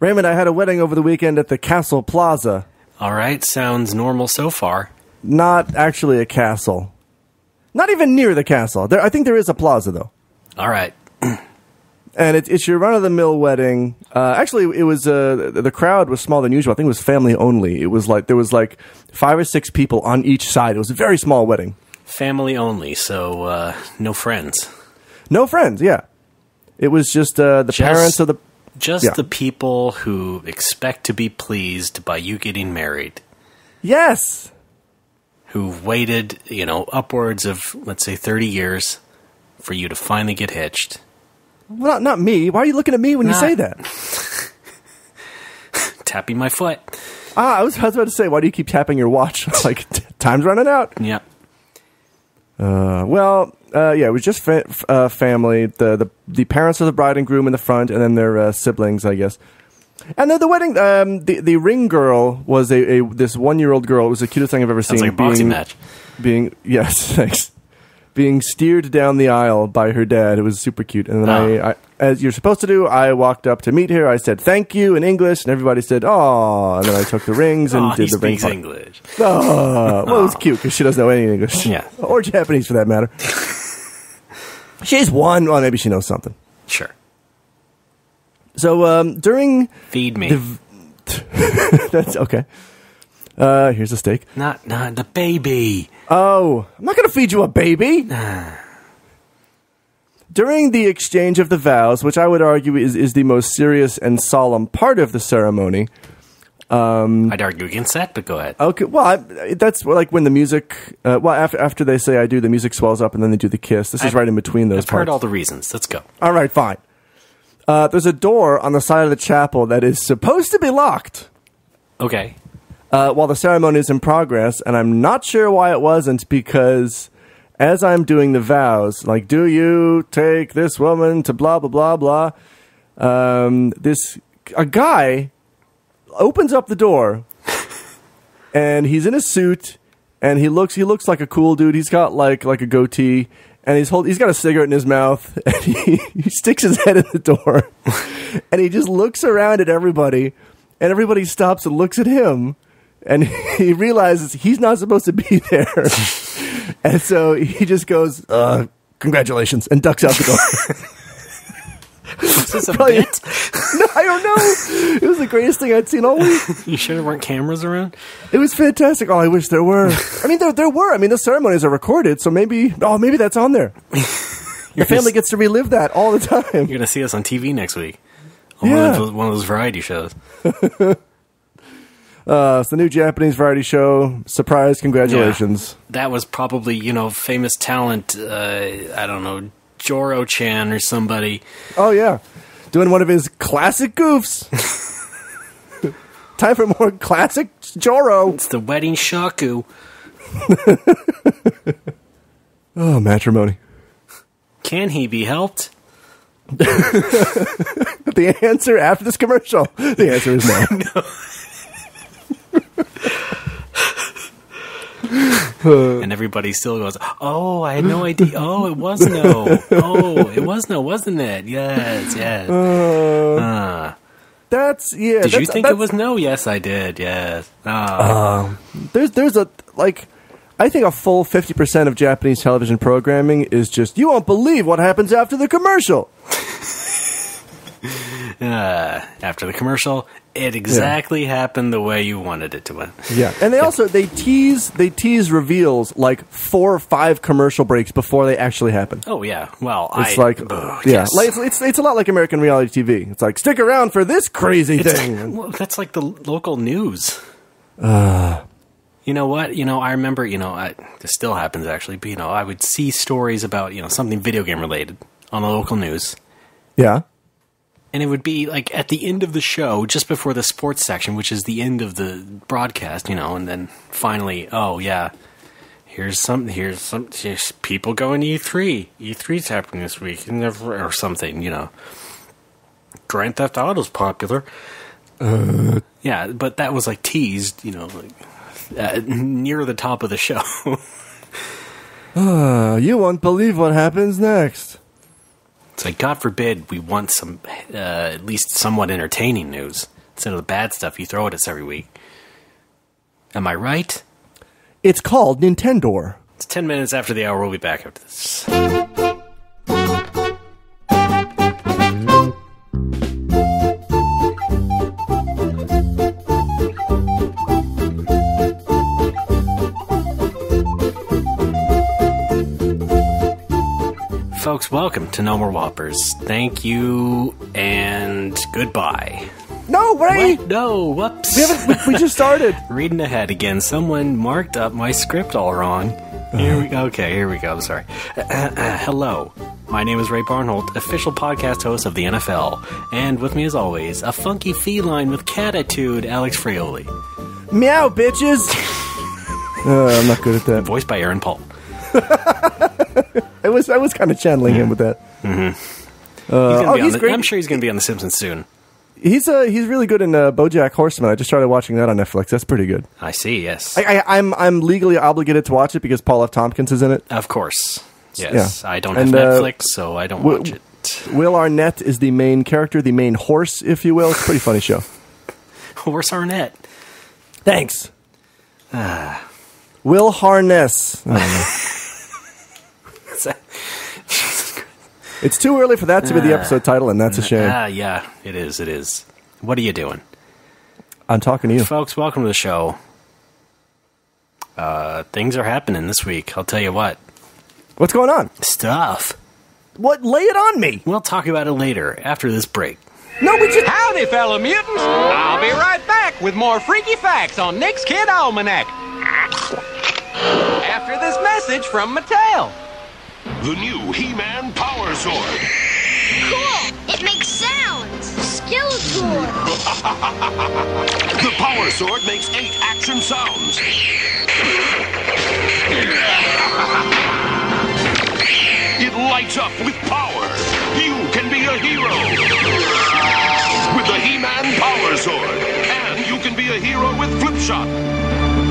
Raymond, I had a wedding over the weekend at the Castle Plaza. All right, sounds normal so far. Not actually a castle. Not even near the castle. I think there is a plaza, though. All right. And it's your run-of-the-mill wedding. Actually, it was the crowd was smaller than usual. I think it was family only. It was like there was like 5 or 6 people on each side. It was a very small wedding. Family only, so no friends. No friends, yeah. It was just the parents of the... Just the people who expect to be pleased by you getting married. Yes! Who've waited, upwards of, let's say, 30 years for you to finally get hitched. Well, not me. Why are you looking at me when you say that? Tapping my foot. I was about to say, why do you keep tapping your watch? Like, time's running out. Yep. It was just family. The parents of the bride and groom in the front, and then their siblings, I guess. And then the wedding, the ring girl was this 1-year-old girl. It was the cutest thing I've ever seen. Sounds like a boxing match. Yes, thanks. Being steered down the aisle by her dad. It was super cute. And then I, as you're supposed to do, I walked up to meet her. I said thank you in English, and everybody said "Aw." And then I took the rings and did the ring. He speaks English. Oh, well, it was cute because she doesn't know any English. Yeah, or Japanese for that matter. She's one. Well, maybe she knows something. Sure. So during feed me. That's okay. Here's a steak. Not the baby. Oh, I'm not going to feed you a baby. During the exchange of the vows, which I would argue is the most serious and solemn part of the ceremony. I'd argue against that, but go ahead. Okay, well, that's like when the music. After they say "I do," the music swells up, and then they do the kiss. This is right in between those parts. I've heard all the reasons. Let's go. All right, fine. There's a door on the side of the chapel that is supposed to be locked. Okay. While the ceremony is in progress, and I'm not sure why it wasn't, because as I'm doing the vows, like, do you take this woman to blah, blah, blah, blah, a guy opens up the door, and he's in a suit, and he looks like a cool dude. He's got like a goatee, and he's got a cigarette in his mouth, and he sticks his head in the door, and he just looks around at everybody, and everybody stops and looks at him. And he realizes he's not supposed to be there. And so he just goes, congratulations, and ducks out the door. Is this a bit? No, I don't know. It was the greatest thing I'd seen all week. You sure there weren't cameras around? It was fantastic. Oh, I wish there were. I mean, there were. I mean, the ceremonies are recorded, so maybe that's on there. Your family gets to relive that all the time. You're going to see us on TV next week. On one of those variety shows. It's the new Japanese variety show. Surprise, congratulations. Yeah, that was probably, famous talent, I don't know, Joro-chan or somebody. Oh, yeah. Doing one of his classic goofs. Time for more classic Joro. It's the wedding shaku. Oh, matrimony. Can he be helped? The answer after this commercial. The answer is no. No. And everybody still goes, oh, I had no idea. Oh, it was no. Oh, it was no, wasn't it? Yes. That's, yeah. Did you think it was no? Yes, I did, yes. There's I think a full 50% of Japanese television programming is just, you won't believe what happens after the commercial. After the commercial, it exactly happened the way you wanted it to. Yeah, and they tease reveals like 4 or 5 commercial breaks before they actually happen. Oh yeah, well, it's yes. like it's a lot like American reality TV. It's like, stick around for this crazy thing. Well, that's like the local news. You know what? I remember. This still happens actually, but I would see stories about something video game related on the local news. Yeah. And it would be like at the end of the show, just before the sports section, which is the end of the broadcast, and then finally, oh yeah, here's people going to E3. E3's happening this week, or something, Grand Theft Auto's popular. Yeah, but that was like teased, near the top of the show. You won't believe what happens next. It's like, God forbid we want some, at least somewhat entertaining news instead of the bad stuff you throw at us every week. Am I right? It's called Nintendo. It's 10 minutes after the hour. We'll be back after this. Folks, welcome to No More Whoppers. Thank you and goodbye. No, wait! What? No, whoops. We just started. Reading ahead again. Someone marked up my script all wrong. Here we go. Okay, here we go. I'm sorry. Hello. My name is Ray Barnholt, official podcast host of the NFL. And with me, as always, a funky feline with catitude, Alex Frioli. Meow, bitches! I'm not good at that. Voiced by Aaron Paul. I was kind of channeling him with that. Mm-hmm. He's great. I'm sure he's going to be on The Simpsons soon. He's really good in BoJack Horseman. I just started watching that on Netflix. That's pretty good. I see. Yes, I'm legally obligated to watch it because Paul F. Tompkins is in it. Of course. Yes, yeah. I don't have And, Netflix, so I don't watch it. Will Arnett is the main character, the main horse, if you will. It's a pretty funny show. Horse Arnett. Thanks. Will Harness. I don't know. It's too early for that to be the episode title, and that's a shame. Yeah, it is. It is. What are you doing? I'm talking to you. Folks, welcome to the show. Things are happening this week. I'll tell you what. What's going on? Stuff. What? Lay it on me. We'll talk about it later, after this break. No, we just... Howdy, fellow mutants. I'll be right back with more freaky facts on Nick's Kid Almanac. After this message from Mattel. The new He-Man Power Sword. Cool! It makes sounds! Skeletor! The Power Sword makes 8 action sounds. It lights up with power. You can be a hero. With the He-Man Power Sword. And you can be a hero with Flipshot,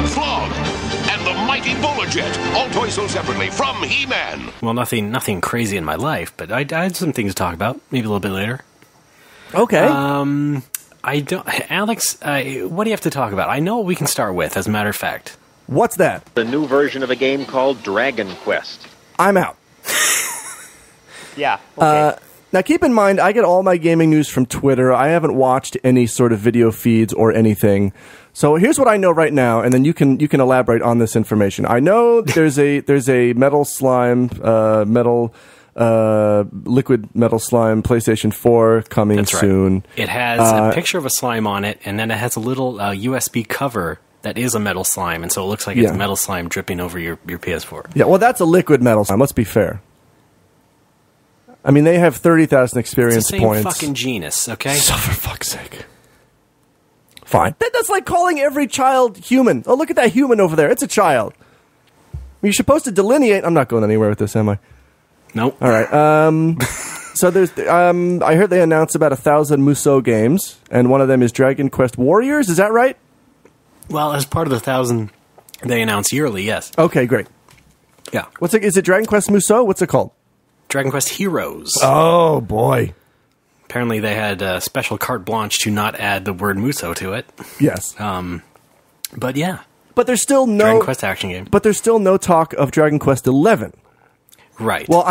Flog, and the mighty Bowler Jet. All toys sold separately from He-Man. Well, nothing crazy in my life, but I had some things to talk about. Maybe a little bit later. Okay. I don't... Alex, what do you have to talk about? I know what we can start with, as a matter of fact. What's that? The new version of a game called Dragon Quest. I'm out. Yeah. Okay. Now, keep in mind, I get all my gaming news from Twitter. I haven't watched any sort of video feeds or anything. So here's what I know right now, and then you can elaborate on this information. I know there's a metal slime, liquid metal slime PlayStation 4 coming That's right. soon. It has a picture of a slime on it, and then it has a little USB cover that is a metal slime, and so it looks like it's metal slime dripping over your PS4. Yeah, well, that's a liquid metal slime. Let's be fair. I mean, they have 30,000 experience it's the same points. Fucking genus, okay? So for fuck's sake. Fine. That's like calling every child human. Oh, look at that human over there. It's a child. You're supposed to delineate. I'm not going anywhere with this, am I? Nope. All right. So there's. I heard they announced about 1,000 Musou games, and one of them is Dragon Quest Warriors. Is that right? Well, as part of the 1,000 they announce yearly, yes. Okay, great. Yeah. Is it Dragon Quest Musou? What's it called? Dragon Quest Heroes. Oh, boy. Apparently they had a special carte blanche to not add the word Musou to it. Yes. But yeah. But there's still no... Dragon Quest action game. But there's still no talk of Dragon Quest 11. Right. Well,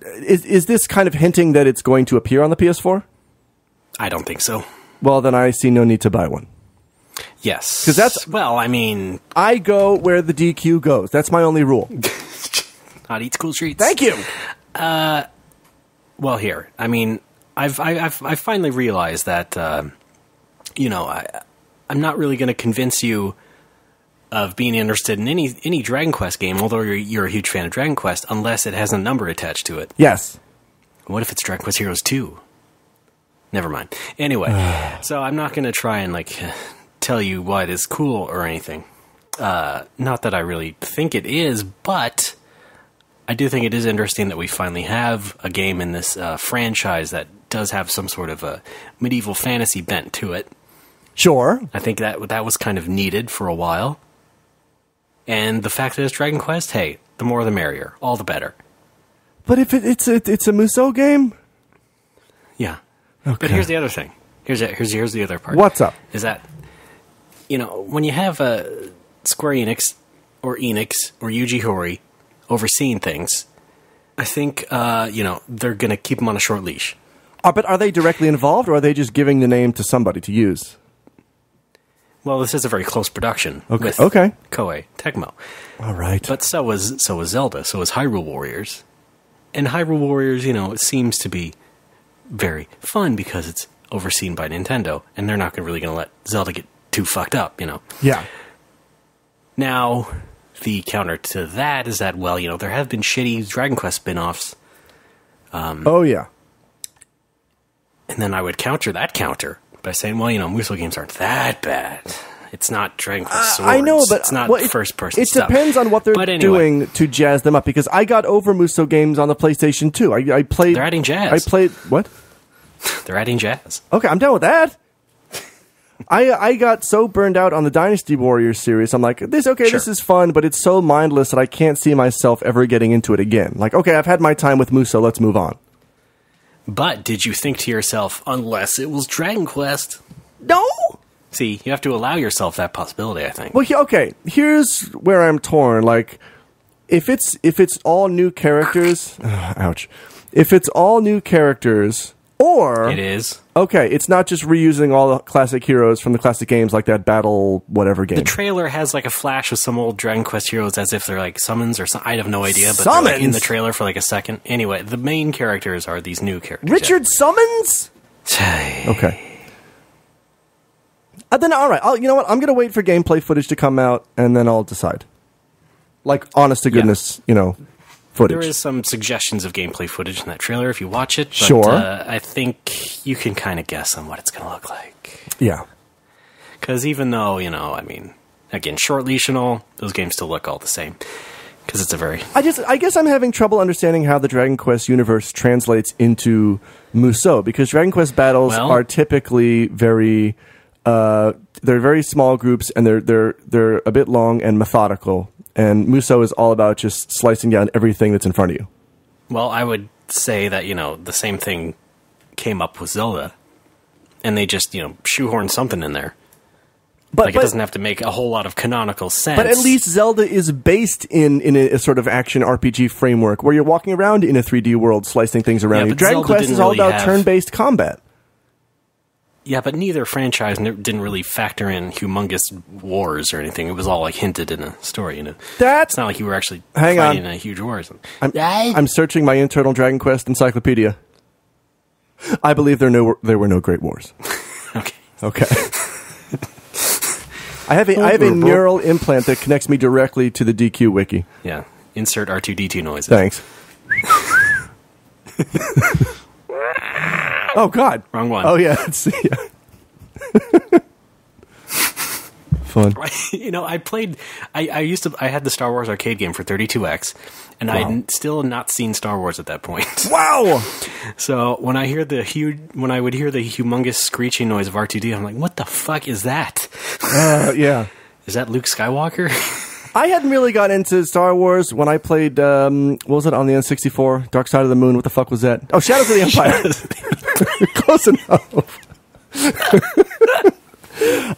Is this kind of hinting that it's going to appear on the PS4? I don't think so. Well, then I see no need to buy one. Yes. 'Cause that's... Well, I mean... I go where the DQ goes. That's my only rule. Not eat school treats. Thank you! Well, here. I mean, I've finally realized that, I'm not really going to convince you of being interested in any Dragon Quest game, although you're a huge fan of Dragon Quest, unless it has a number attached to it. Yes. What if it's Dragon Quest Heroes 2? Never mind. Anyway, so I'm not going to try and, tell you what is cool or anything. Not that I really think it is, but I do think it is interesting that we finally have a game in this franchise that does have some sort of a medieval fantasy bent to it. Sure. I think that was kind of needed for a while. And the fact that it's Dragon Quest, hey, the more the merrier. All the better. But if it's a Musou game? Yeah. Okay. But here's the other thing. Here's the other part. What's up? Is that, when you have Square Enix or Yuji Horii overseeing things, I think, they're going to keep them on a short leash. But are they directly involved, or are they just giving the name to somebody to use? Well, this is a very close production with Koei Tecmo. All right. But so was Zelda, so was Hyrule Warriors. And Hyrule Warriors, it seems to be very fun because it's overseen by Nintendo, and they're not really going to let Zelda get too fucked up, Yeah. Now, the counter to that is that, there have been shitty Dragon Quest spin-offs. Oh, yeah. And then I would counter by saying, Musou games aren't that bad. It's not Dragon Quest Swords. I know, but it's not first-person It stuff. depends on what they're doing to jazz them up, because I got over Musou games on the PlayStation 2. I played... They're adding jazz. I played... What? They're adding jazz. Okay, I'm done with that. I got so burned out on the Dynasty Warriors series. I'm like, this is fun, but it's so mindless that I can't see myself ever getting into it again. Like, okay, I've had my time with Musou, let's move on. But did you think to yourself, unless it was Dragon Quest? No! See, you have to allow yourself that possibility, I think. Well, here's where I'm torn. Like, if it's all new characters... ouch. If it's all new characters... Or... It is. Okay, it's not just reusing all the classic heroes from the classic games like that Battle whatever game. The trailer has like a flash of some old Dragon Quest heroes as if they're like summons or something. I have no idea, but Summons? they're like in the trailer for like a second. Anyway, the main characters are these new characters. Richard Summons? Okay. Then, all right, you know what? I'm going to wait for gameplay footage to come out, and then I'll decide. Like, honest to goodness, footage. There is some suggestions of gameplay footage in that trailer if you watch it. But, sure. I think you can kind of guess on what it's going to look like. Yeah. Because even though, again, short leash and all, those games still look all the same. Because it's a very... I guess I'm having trouble understanding how the Dragon Quest universe translates into Musou, because Dragon Quest battles are typically very... they're very small groups, and they're a bit long and methodical. And Musou is all about just slicing down everything that's in front of you. Well, I would say that, the same thing came up with Zelda. And they just, shoehorn something in there. But it doesn't have to make a whole lot of canonical sense. But at least Zelda is based in a sort of action RPG framework where you're walking around in a 3D world slicing things around you. Dragon Quest is all about turn-based combat. Yeah, but neither franchise didn't really factor in humongous wars or anything. It was all like hinted in a story. It's not like you were actually fighting in a huge war. I'm searching my internal Dragon Quest encyclopedia. I believe there were no great wars. Okay. I have a neural implant that connects me directly to the DQ wiki. Yeah. Insert R2D2 noises. Thanks. Oh, God. Wrong one. Oh, yeah. Let's see. Fun. I had the Star Wars arcade game for 32X, and I'd still not seen Star Wars at that point. Wow! So when I would hear the humongous screeching noise of R2D, I'm like, what the fuck is that? Yeah. Is that Luke Skywalker? I hadn't really got into Star Wars when I played, what was it on the N64? Dark Side of the Moon, what the fuck was that? Oh, Shadows of the Empire. Close enough.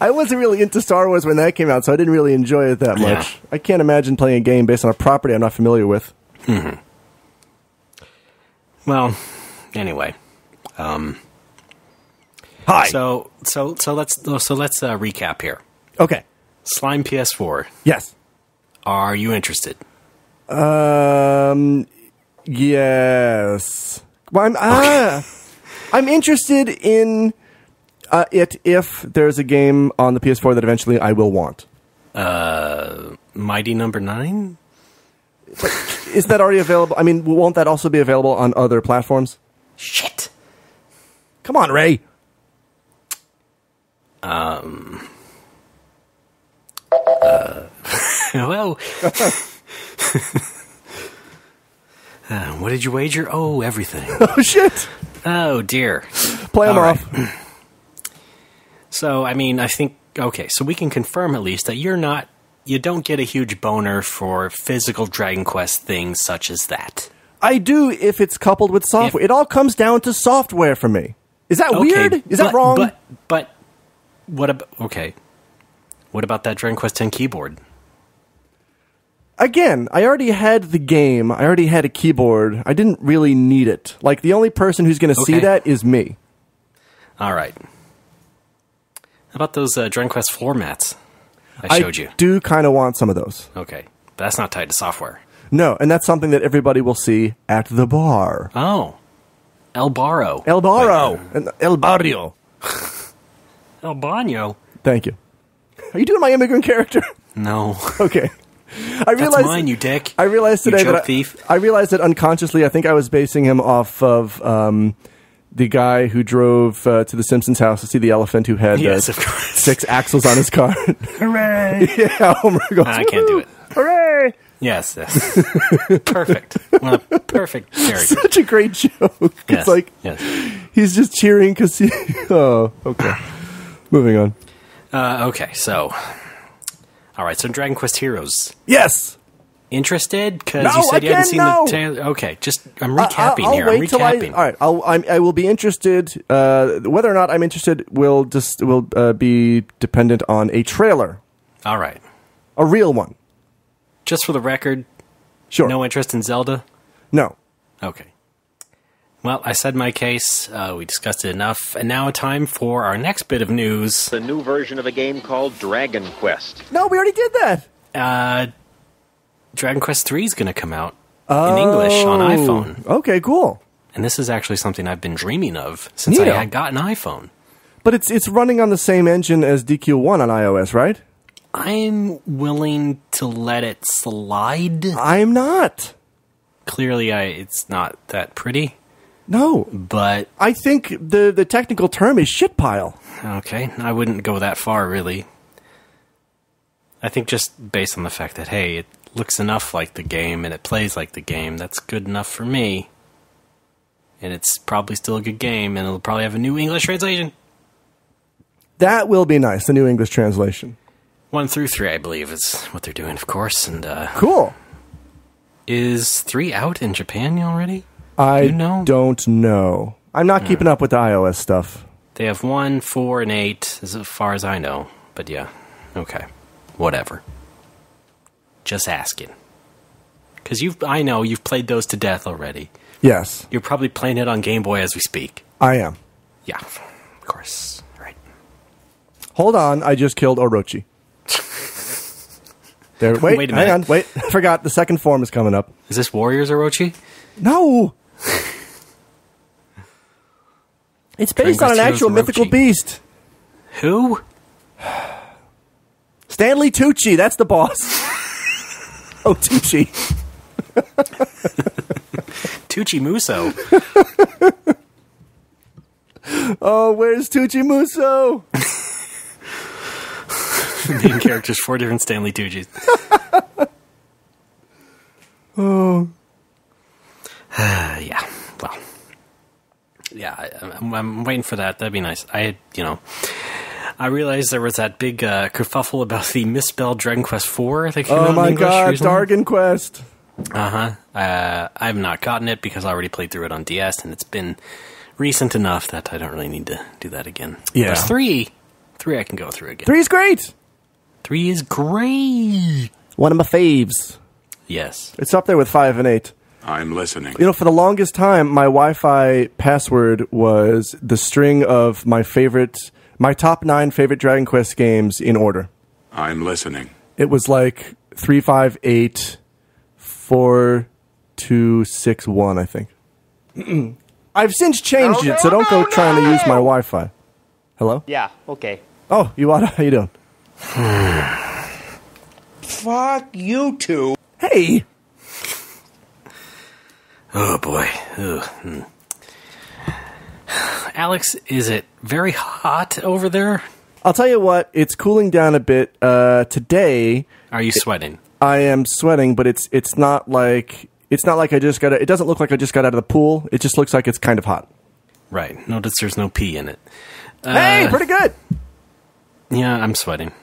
I wasn't really into Star Wars when that came out, so I didn't really enjoy it that much. Yeah. I can't imagine playing a game based on a property I'm not familiar with. Mm-hmm. Well, anyway. Hi. So let's recap here. Okay. Slime PS4. Yes. Are you interested? Yes. Well, I'm interested in it if there's a game on the PS4 that eventually I will want. Mighty Number 9? Is that already available? I mean, won't that also be available on other platforms? Shit. Come on, Ray. Well, what did you wager? Oh, everything. Oh, shit. Oh, dear. Play them off. So, I mean, I think, okay, so we can confirm at least that you don't get a huge boner for physical Dragon Quest things such as that. I do if it's coupled with software. It all comes down to software for me. Is that weird? Is that wrong? But what about what about that Dragon Quest X keyboard? Again, I already had the game. I already had a keyboard. I didn't really need it. Like, the only person who's going to see that is me. All right. How about those Dragon Quest floor mats I showed you? I do kind of want some of those. Okay. But that's not tied to software. No, and that's something that everybody will see at the bar. Oh. El Barro. El Barro. El Barrio. El Baño. Thank you. Are you doing my immigrant character? No. Okay. That's mine, you dick. I realized today that thief. I realized that unconsciously I think I was basing him off of the guy who drove to the Simpsons house to see the elephant who had yes, of course. 6 axles on his car. Hooray! Yeah, Homer goes, I can't do it. Hooray! Yes. Perfect. What a perfect character. Such a great joke. Yes. He's just cheering because he... Oh, okay. Moving on. Okay, so... All right, so Dragon Quest Heroes. Yes! Interested? Because you said you hadn't seen the... Okay, just... I'm recapping here. I'm recapping. All right, I will be interested. Whether or not I'm interested will be dependent on a trailer. All right. A real one. Just for the record, sure. No interest in Zelda? No. Okay. Well, I said my case. We discussed it enough. And now time for our next bit of news. The new version of a game called Dragon Quest. No, we already did that. Dragon Quest III is going to come out in English on iPhone. Okay, cool. And this is actually something I've been dreaming of since I had got an iPhone. But it's running on the same engine as DQ1 on iOS, right? I'm willing to let it slide. I'm not. Clearly, it's not that pretty. No. But I think the technical term is shit pile. Okay, I wouldn't go that far, really. I think just based on the fact that, hey, it looks enough like the game and it plays like the game, that's good enough for me. And it's probably still a good game, and it'll probably have a new English translation. That will be nice, the new English translation. 1 through 3, I believe, is what they're doing, of course. And cool. Is 3 out in Japan already? I don't know. I'm not keeping up with the iOS stuff. They have 1, 4, and 8, as far as I know. But yeah, okay. Whatever. Just asking. Because I know you've played those to death already. Yes. You're probably playing it on Game Boy as we speak. I am. Yeah, of course. Right. Hold on, I just killed Orochi. There. Wait a minute. Hang on. Wait, I forgot. The second form is coming up. Is this Warriors Orochi? No. It's based on an actual mythical beast. Who? Stanley Tucci. That's the boss. Oh, Tucci. Tucci Musou. Oh, where's Tucci Musou? Main characters, 4 different Stanley Tucci's. Oh. Yeah. Well. Yeah, I'm waiting for that. That'd be nice. I realized there was that big kerfuffle about the misspelled Dragon Quest IV that came out in English. Oh my god, Dragon Quest. Uh-huh. I have not gotten it because I already played through it on DS, and it's been recent enough that I don't really need to do that again. Yeah. But 3 I can go through again. 3 is great. 3 is great. One of my faves. Yes. It's up there with 5 and 8. I'm listening. You know, for the longest time, my Wi-Fi password was the string of my top 9 favorite Dragon Quest games in order. I'm listening. It was like 3, 5, 8, 4, 2, 6, 1, I think. I've since changed it, so don't go trying to use my Wi-Fi. Hello? Yeah, okay. Oh, how you doing? Fuck you two. Hey! Oh, boy. Ugh. Alex, is it very hot over there? I'll tell you what, it's cooling down a bit. Today... Are you sweating? I am sweating, but it's not like I just got it doesn't look like I just got out of the pool. It just looks like it's kind of hot. Right. Notice there's no pee in it. Hey, pretty good. Yeah, I'm sweating.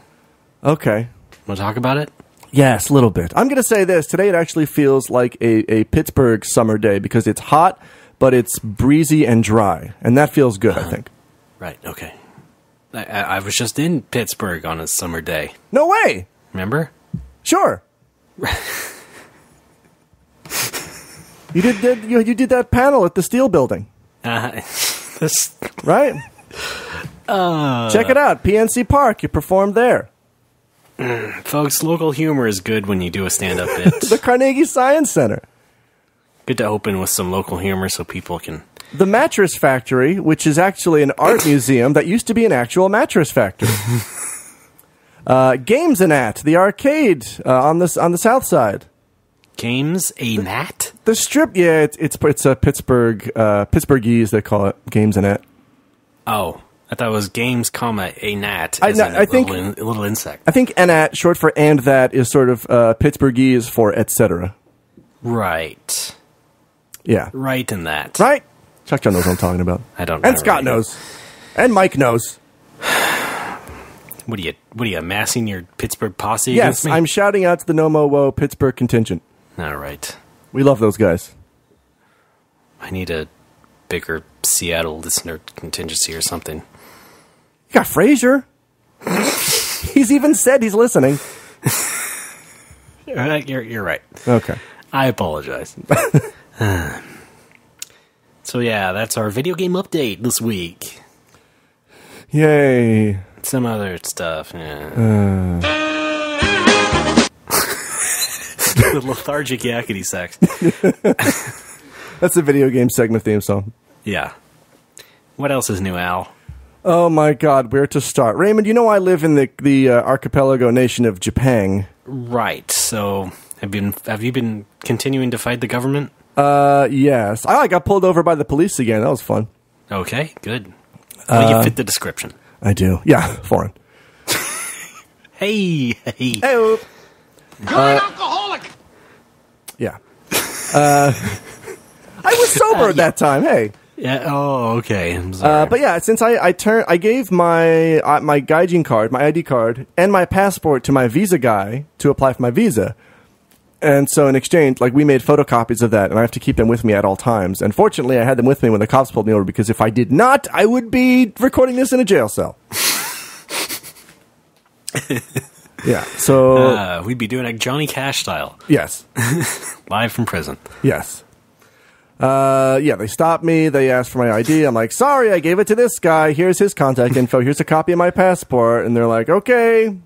Okay. Want to talk about it? Yes, a little bit. I'm going to say this. Today it actually feels like a Pittsburgh summer day because it's hot, but it's breezy and dry. And that feels good, I think. Right, okay. I was just in Pittsburgh on a summer day. No way! Remember? Sure. You did that panel at the Steel Building. Right? Check it out. PNC Park. You performed there. Folks, local humor is good when you do a stand-up bit. The Carnegie Science Center. Good to open with some local humor so people can... The Mattress Factory, which is actually an art museum that used to be an actual mattress factory. Games and At, the arcade on the south side. Games a Nat? The strip, yeah, it's a Pittsburgh Pittsburghese they call it. Games and At. Oh, I thought it was games, comma a gnat. I think a little insect. I think and at short for and that is sort of Pittsburghese for etc. Right. Yeah. Right in that. Right. Chuck John knows what I'm talking about. I don't. And Scott knows. And Mike knows. What are you amassing your Pittsburgh posse yes, against me? I'm shouting out to the No Mo Wo Pittsburgh contingent. All right. We love those guys. I need a bigger Seattle listener contingency or something. You got Frasier. He's even said he's listening. You're right. Okay. I apologize. So yeah, that's our video game update this week. Yay. Some other stuff. Yeah. The lethargic yakety sax. That's the video game segment theme song. Yeah. What else is new, Al? Oh my God, where to start? Raymond, you know I live in the archipelago nation of Japan. Right. So have you been continuing to fight the government? Yes. I got pulled over by the police again. That was fun. Okay, good. Well, you fit the description. I do. Yeah, foreign. Hey. Hey. You're an alcoholic! Yeah. I was sober at that time. Hey. Yeah. Oh, okay. I'm sorry. But yeah, since I gave my gaijin card, my ID card, and my passport to my visa guy to apply for my visa. And so in exchange, we made photocopies of that, and I have to keep them with me at all times. And fortunately, I had them with me when the cops pulled me over, because if I did not, I would be recording this in a jail cell. Yeah, so... we'd be doing it Johnny Cash style. Yes. Live from prison. Yes. Yeah, they stopped me. They asked for my ID. I'm like, sorry, I gave it to this guy. Here's his contact info. Here's a copy of my passport. And they're like, okay,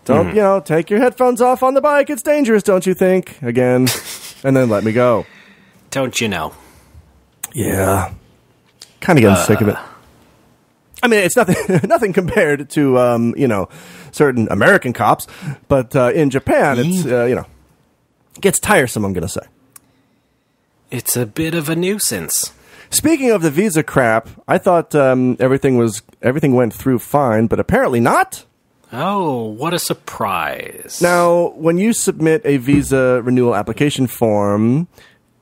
don't, take your headphones off on the bike. It's dangerous, don't you think? Again. And then let me go. Don't you know? Yeah. Kind of getting sick of it. I mean, it's nothing compared to, certain American cops. But in Japan, it's, gets tiresome, I'm going to say. It's a bit of a nuisance. Speaking of the visa crap, I thought everything went through fine, but apparently not. Oh, what a surprise. Now, when you submit a visa renewal application form,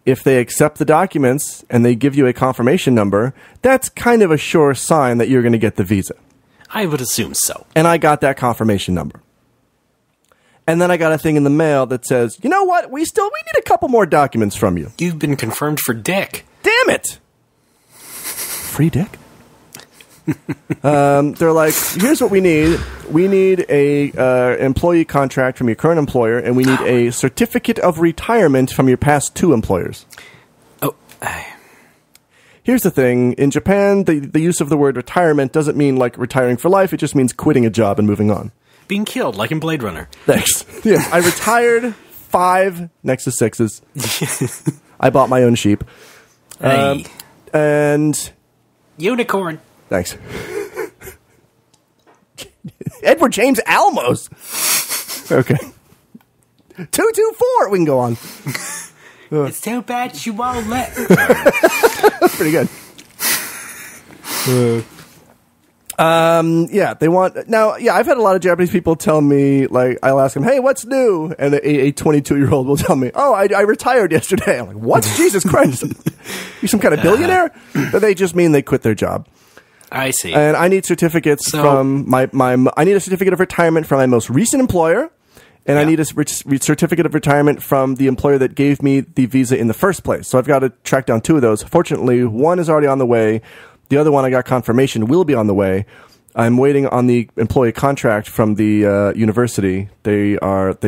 if they accept the documents and they give you a confirmation number, that's kind of a sure sign that you're going to get the visa. I would assume so. And I got that confirmation number. And then I got a thing in the mail that says, you know what? We need a couple more documents from you. You've been confirmed for dick. Damn it! Free dick? They're like, here's what we need. We need a employee contract from your current employer, and we need a certificate of retirement from your past 2 employers. Oh. Here's the thing. In Japan, the use of the word retirement doesn't mean retiring for life. It just means quitting a job and moving on. Being killed, like in Blade Runner. Thanks. Yes, I retired 5 next to 6s. I bought my own sheep. Hey. And... Unicorn. Thanks. Edward James Almos. Okay. 224. We can go on. It's too bad you won't let. That's pretty good. Yeah, they want... Now, yeah, I've had a lot of Japanese people tell me, I'll ask them, hey, what's new? And a 22-year-old will tell me, oh, I retired yesterday. I'm like, what? Jesus Christ. You some kind of billionaire? But they just mean they quit their job. I see. And I need certificates from I need a certificate of retirement from my most recent employer and I need a certificate of retirement from the employer that gave me the visa in the first place. So I've got to track down 2 of those. Fortunately, one is already on the way. The other one I got confirmation will be on the way. I'm waiting on the employee contract from the university. They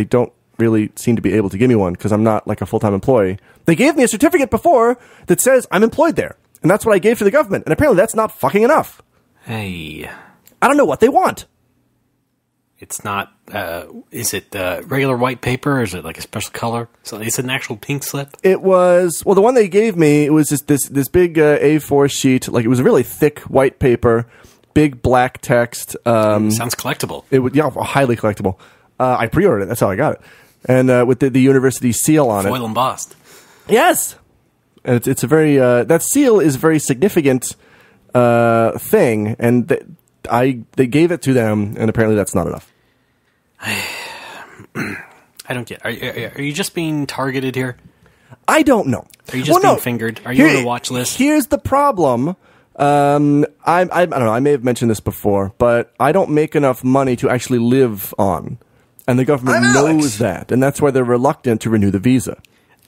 don't really seem to be able to give me one because I'm not like a full-time employee. They gave me a certificate before that says I'm employed there, and that's what I gave to the government. And apparently that's not fucking enough. Hey. I don't know what they want. It's not, is it regular white paper, or is it like a special color? So is it an actual pink slip? It was, well, the one they gave me, it was just this big A4 sheet. Like, it was a really thick white paper, big black text. Sounds collectible. It would, yeah, highly collectible. I pre-ordered it. That's how I got it. And with the university seal on Foil embossed. Yes. And it's a very, that seal is a very significant thing. And they gave it to them, and apparently that's not enough. I don't get. Are you just being targeted here? I don't know. Are you just being fingered? Are you on a watch list? Here's the problem. I don't know. I may have mentioned this before, but I don't make enough money to actually live on, and the government knows that, and that's why they're reluctant to renew the visa.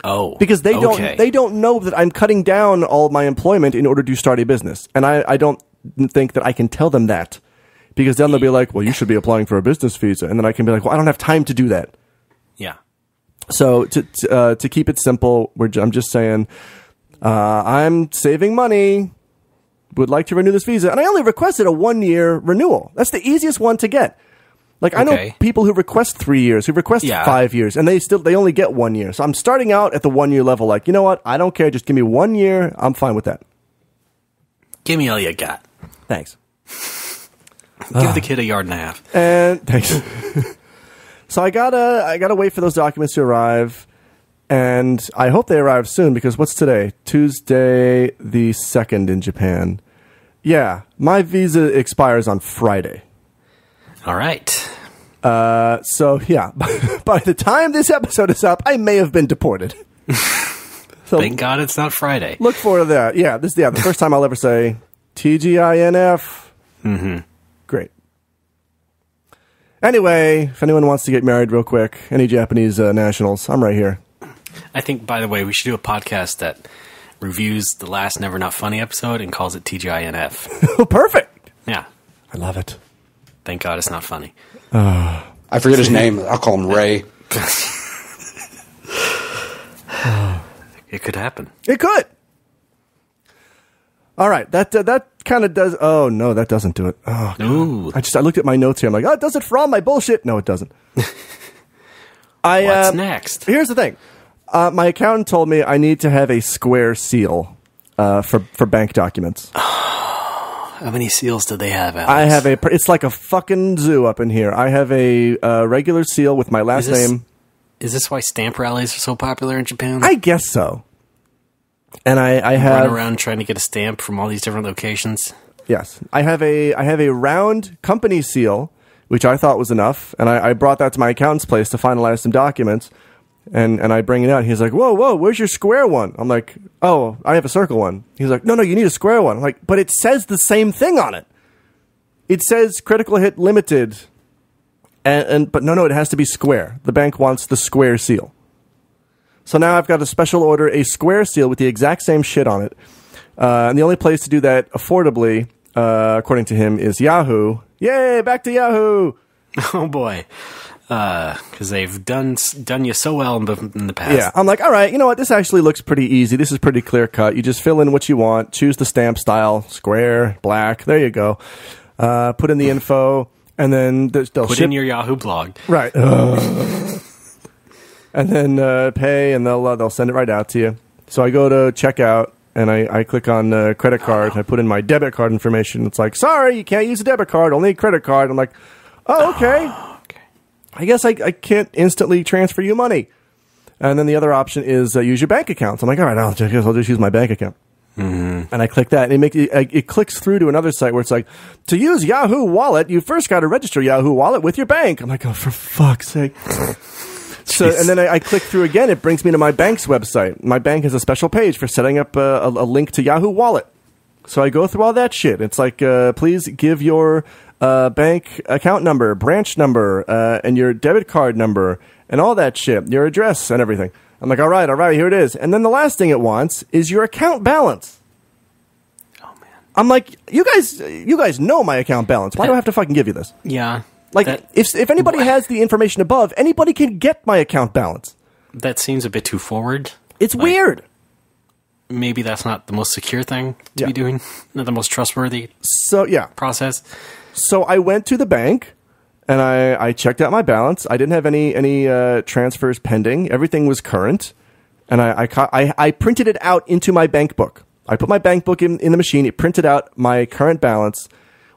Oh, because they don't know that I'm cutting down all my employment in order to start a business, and I don't think that I can tell them that. Because then they'll be like, well, you should be applying for a business visa. And then I can be like, well, I don't have time to do that. Yeah. So to keep it simple, I'm just saying, I'm saving money, would like to renew this visa. And I only requested a 1-year renewal. That's the easiest one to get. Like, I know people who request 3 years, who request 5 years, and they only get 1 year. So I'm starting out at the 1 year level. Like, you know what? I don't care. Just give me 1 year. I'm fine with that. Give me all you got. Thanks. Give the kid a yard and a half. And thanks. So I gotta wait for those documents to arrive, and I hope they arrive soon because what's today? Tuesday the 2nd in Japan. Yeah, my visa expires on Friday. All right. So yeah, by the time this episode is up, I may have been deported. So thank God it's not Friday. Look forward to that. Yeah, the first time I'll ever say TGINF. Mm-hmm. Great. Anyway, if anyone wants to get married real quick, any Japanese nationals, I'm right here. I think, by the way, we should do a podcast that reviews the last Never Not Funny episode and calls it TGINF. Oh, perfect. Yeah. I love it. Thank God it's not funny. I forget his name. I'll call him Ray. It could happen. It could. All right, that kind of does. Oh no, that doesn't do it. Oh, ooh. I looked at my notes here. I'm like, oh, it does it for all my bullshit. No, it doesn't. What's next? Here's the thing. My accountant told me I need to have a square seal for bank documents. How many seals do they have, Alex? I have it's like a fucking zoo up in here. I have a regular seal with my last name. Is this why stamp rallies are so popular in Japan? I guess so. And I have run around trying to get a stamp from all these different locations. Yes, I have a round company seal, which I thought was enough, and I brought that to my accountant's place to finalize some documents, and I bring it out. He's like, whoa, where's your square one? I'm like, oh, I have a circle one. He's like, no, you need a square one. I'm like, but it says the same thing on it. It says critical hit limited, but no, it has to be square. The bank wants the square seal. So now I've got to special order a square seal with the exact same shit on it. And the only place to do that affordably, according to him, is Yahoo. Yay, back to Yahoo! Oh, boy. Because they've done you so well in the past. Yeah, I'm like, all right, you know what? This actually looks pretty easy. This is pretty clear cut. You just fill in what you want, choose the stamp style, square, black. There you go. Put in the info, and then they'll put in your Yahoo blog. Right. And then pay, and they'll send it right out to you. So I go to checkout, and I click on credit card. I put in my debit card information. It's like, sorry, you can't use a debit card, only a credit card. I'm like, oh, okay. I guess I can't instantly transfer you money. And then the other option is use your bank account. So I'm like, all right, I'll just use my bank account. Mm-hmm. And I click that, and it clicks through to another site where it's like, to use Yahoo Wallet, you first got to register Yahoo Wallet with your bank. I'm like, oh, for fuck's sake. So, and then I click through again. It brings me to my bank's website. My bank has a special page for setting up a link to Yahoo Wallet. So I go through all that shit. It's like, please give your bank account number, branch number, and your debit card number, and all that shit, your address and everything. I'm like, all right, here it is. And then the last thing it wants is your account balance. Oh, man. I'm like, you guys know my account balance. Why do I have to fucking give you this? Yeah. Like, if anybody has the information above, anybody can get my account balance. That seems a bit too forward. It's weird. Maybe that's not the most secure thing to be doing. Not the most trustworthy process. So I went to the bank, and I checked out my balance. I didn't have any transfers pending. Everything was current. And I printed it out into my bank book. I put my bank book in the machine. It printed out my current balance,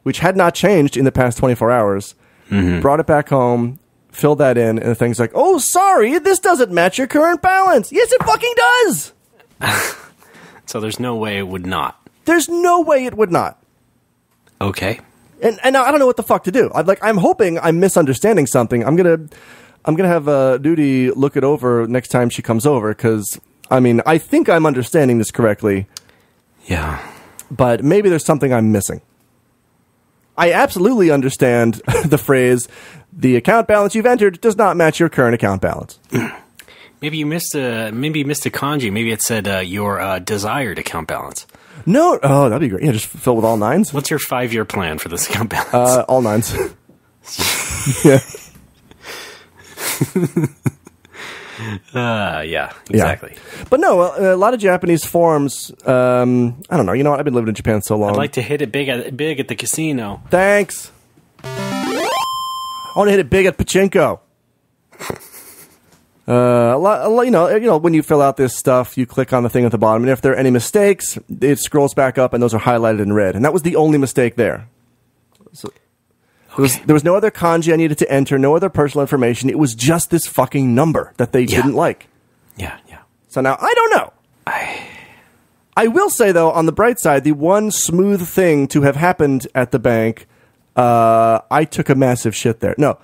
which had not changed in the past 24 hours. Mm-hmm. Brought it back home, filled that in, and the thing's like, oh, sorry, this doesn't match your current balance. Yes, it fucking does. So there's no way it would not. There's no way it would not. Okay. And I don't know what the fuck to do. I'm hoping I'm misunderstanding something. I'm gonna have Duty look it over next time she comes over, because I think I'm understanding this correctly. Yeah. But maybe there's something I'm missing. I absolutely understand the phrase, the account balance you've entered does not match your current account balance. Maybe you missed a kanji. Maybe it said your desired account balance. No. Oh, that'd be great. Yeah, just fill with all nines. What's your 5-year plan for this account balance? All nines. Yeah. Yeah, exactly. Yeah. But no, a lot of Japanese forums, I don't know. You know what? I've been living in Japan so long. I'd like to hit it big at the casino. Thanks. I want to hit it big at pachinko. A lot, you know, when you fill out this stuff, you click on the thing at the bottom, and if there are any mistakes, it scrolls back up, and those are highlighted in red. And that was the only mistake there. So there was no other kanji I needed to enter, no other personal information. It was just this fucking number that they didn't like. Yeah. So now, I don't know. I will say, though, on the bright side, the one smooth thing to have happened at the bank, I took a massive shit there. No.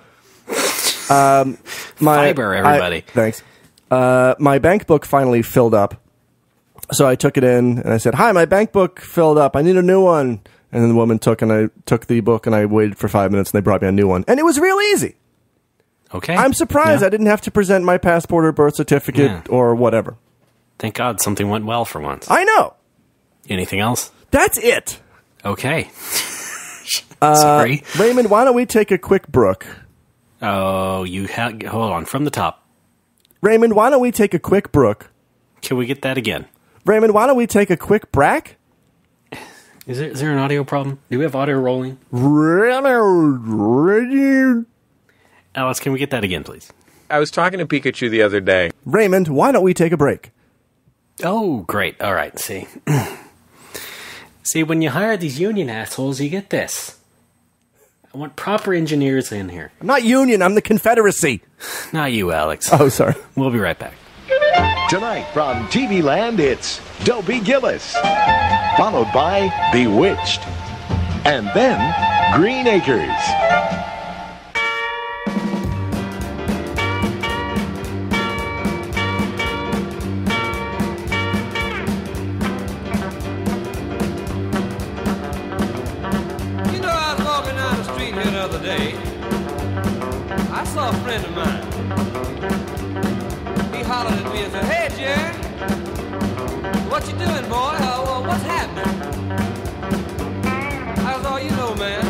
Fiber, everybody. Thanks. My bank book finally filled up. So I took it in, and I said, hi, my bank book filled up. I need a new one. And then the woman took the book, and I waited for 5 minutes, and they brought me a new one. And it was real easy. Okay. I'm surprised I didn't have to present my passport or birth certificate or whatever. Thank God something went well for once. I know. Anything else? That's it. Okay. Sorry. Raymond, why don't we take a quick brook? Oh, hold on, from the top. Raymond, why don't we take a quick brook? Can we get that again? Raymond, why don't we take a quick brack? Is there an audio problem? Do we have audio rolling? Alex, can we get that again, please? I was talking to Pikachu the other day. Raymond, why don't we take a break? Oh, great. All right, see. See, when you hire these union assholes, you get this. I want proper engineers in here. I'm not union, I'm the Confederacy. Not you, Alex. Oh, sorry. We'll be right back. Tonight from TV Land, it's Dopey Gillis, followed by Bewitched, and then Green Acres. You know, I was walking down the street here the other day. I saw a friend of mine. He hollered at me and said, hey, Jerry, what you doing, boy? What's happening? I was all, you know, man.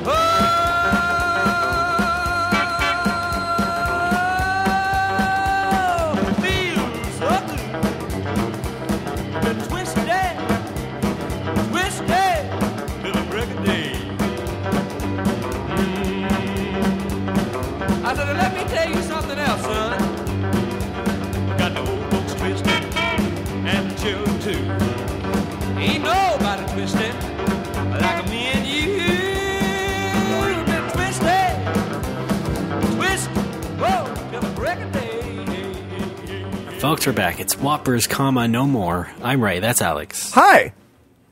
Oh, it feels so good. Been twisted till the break of day. I said, let me tell you something else, son. Got the old folks twisted and the children too. Ain't nobody twisted like me and you. Been twisted, whoa, till the break of day. Folks, we're back. It's Whoppers, no more. I'm Ray. That's Alex. Hi.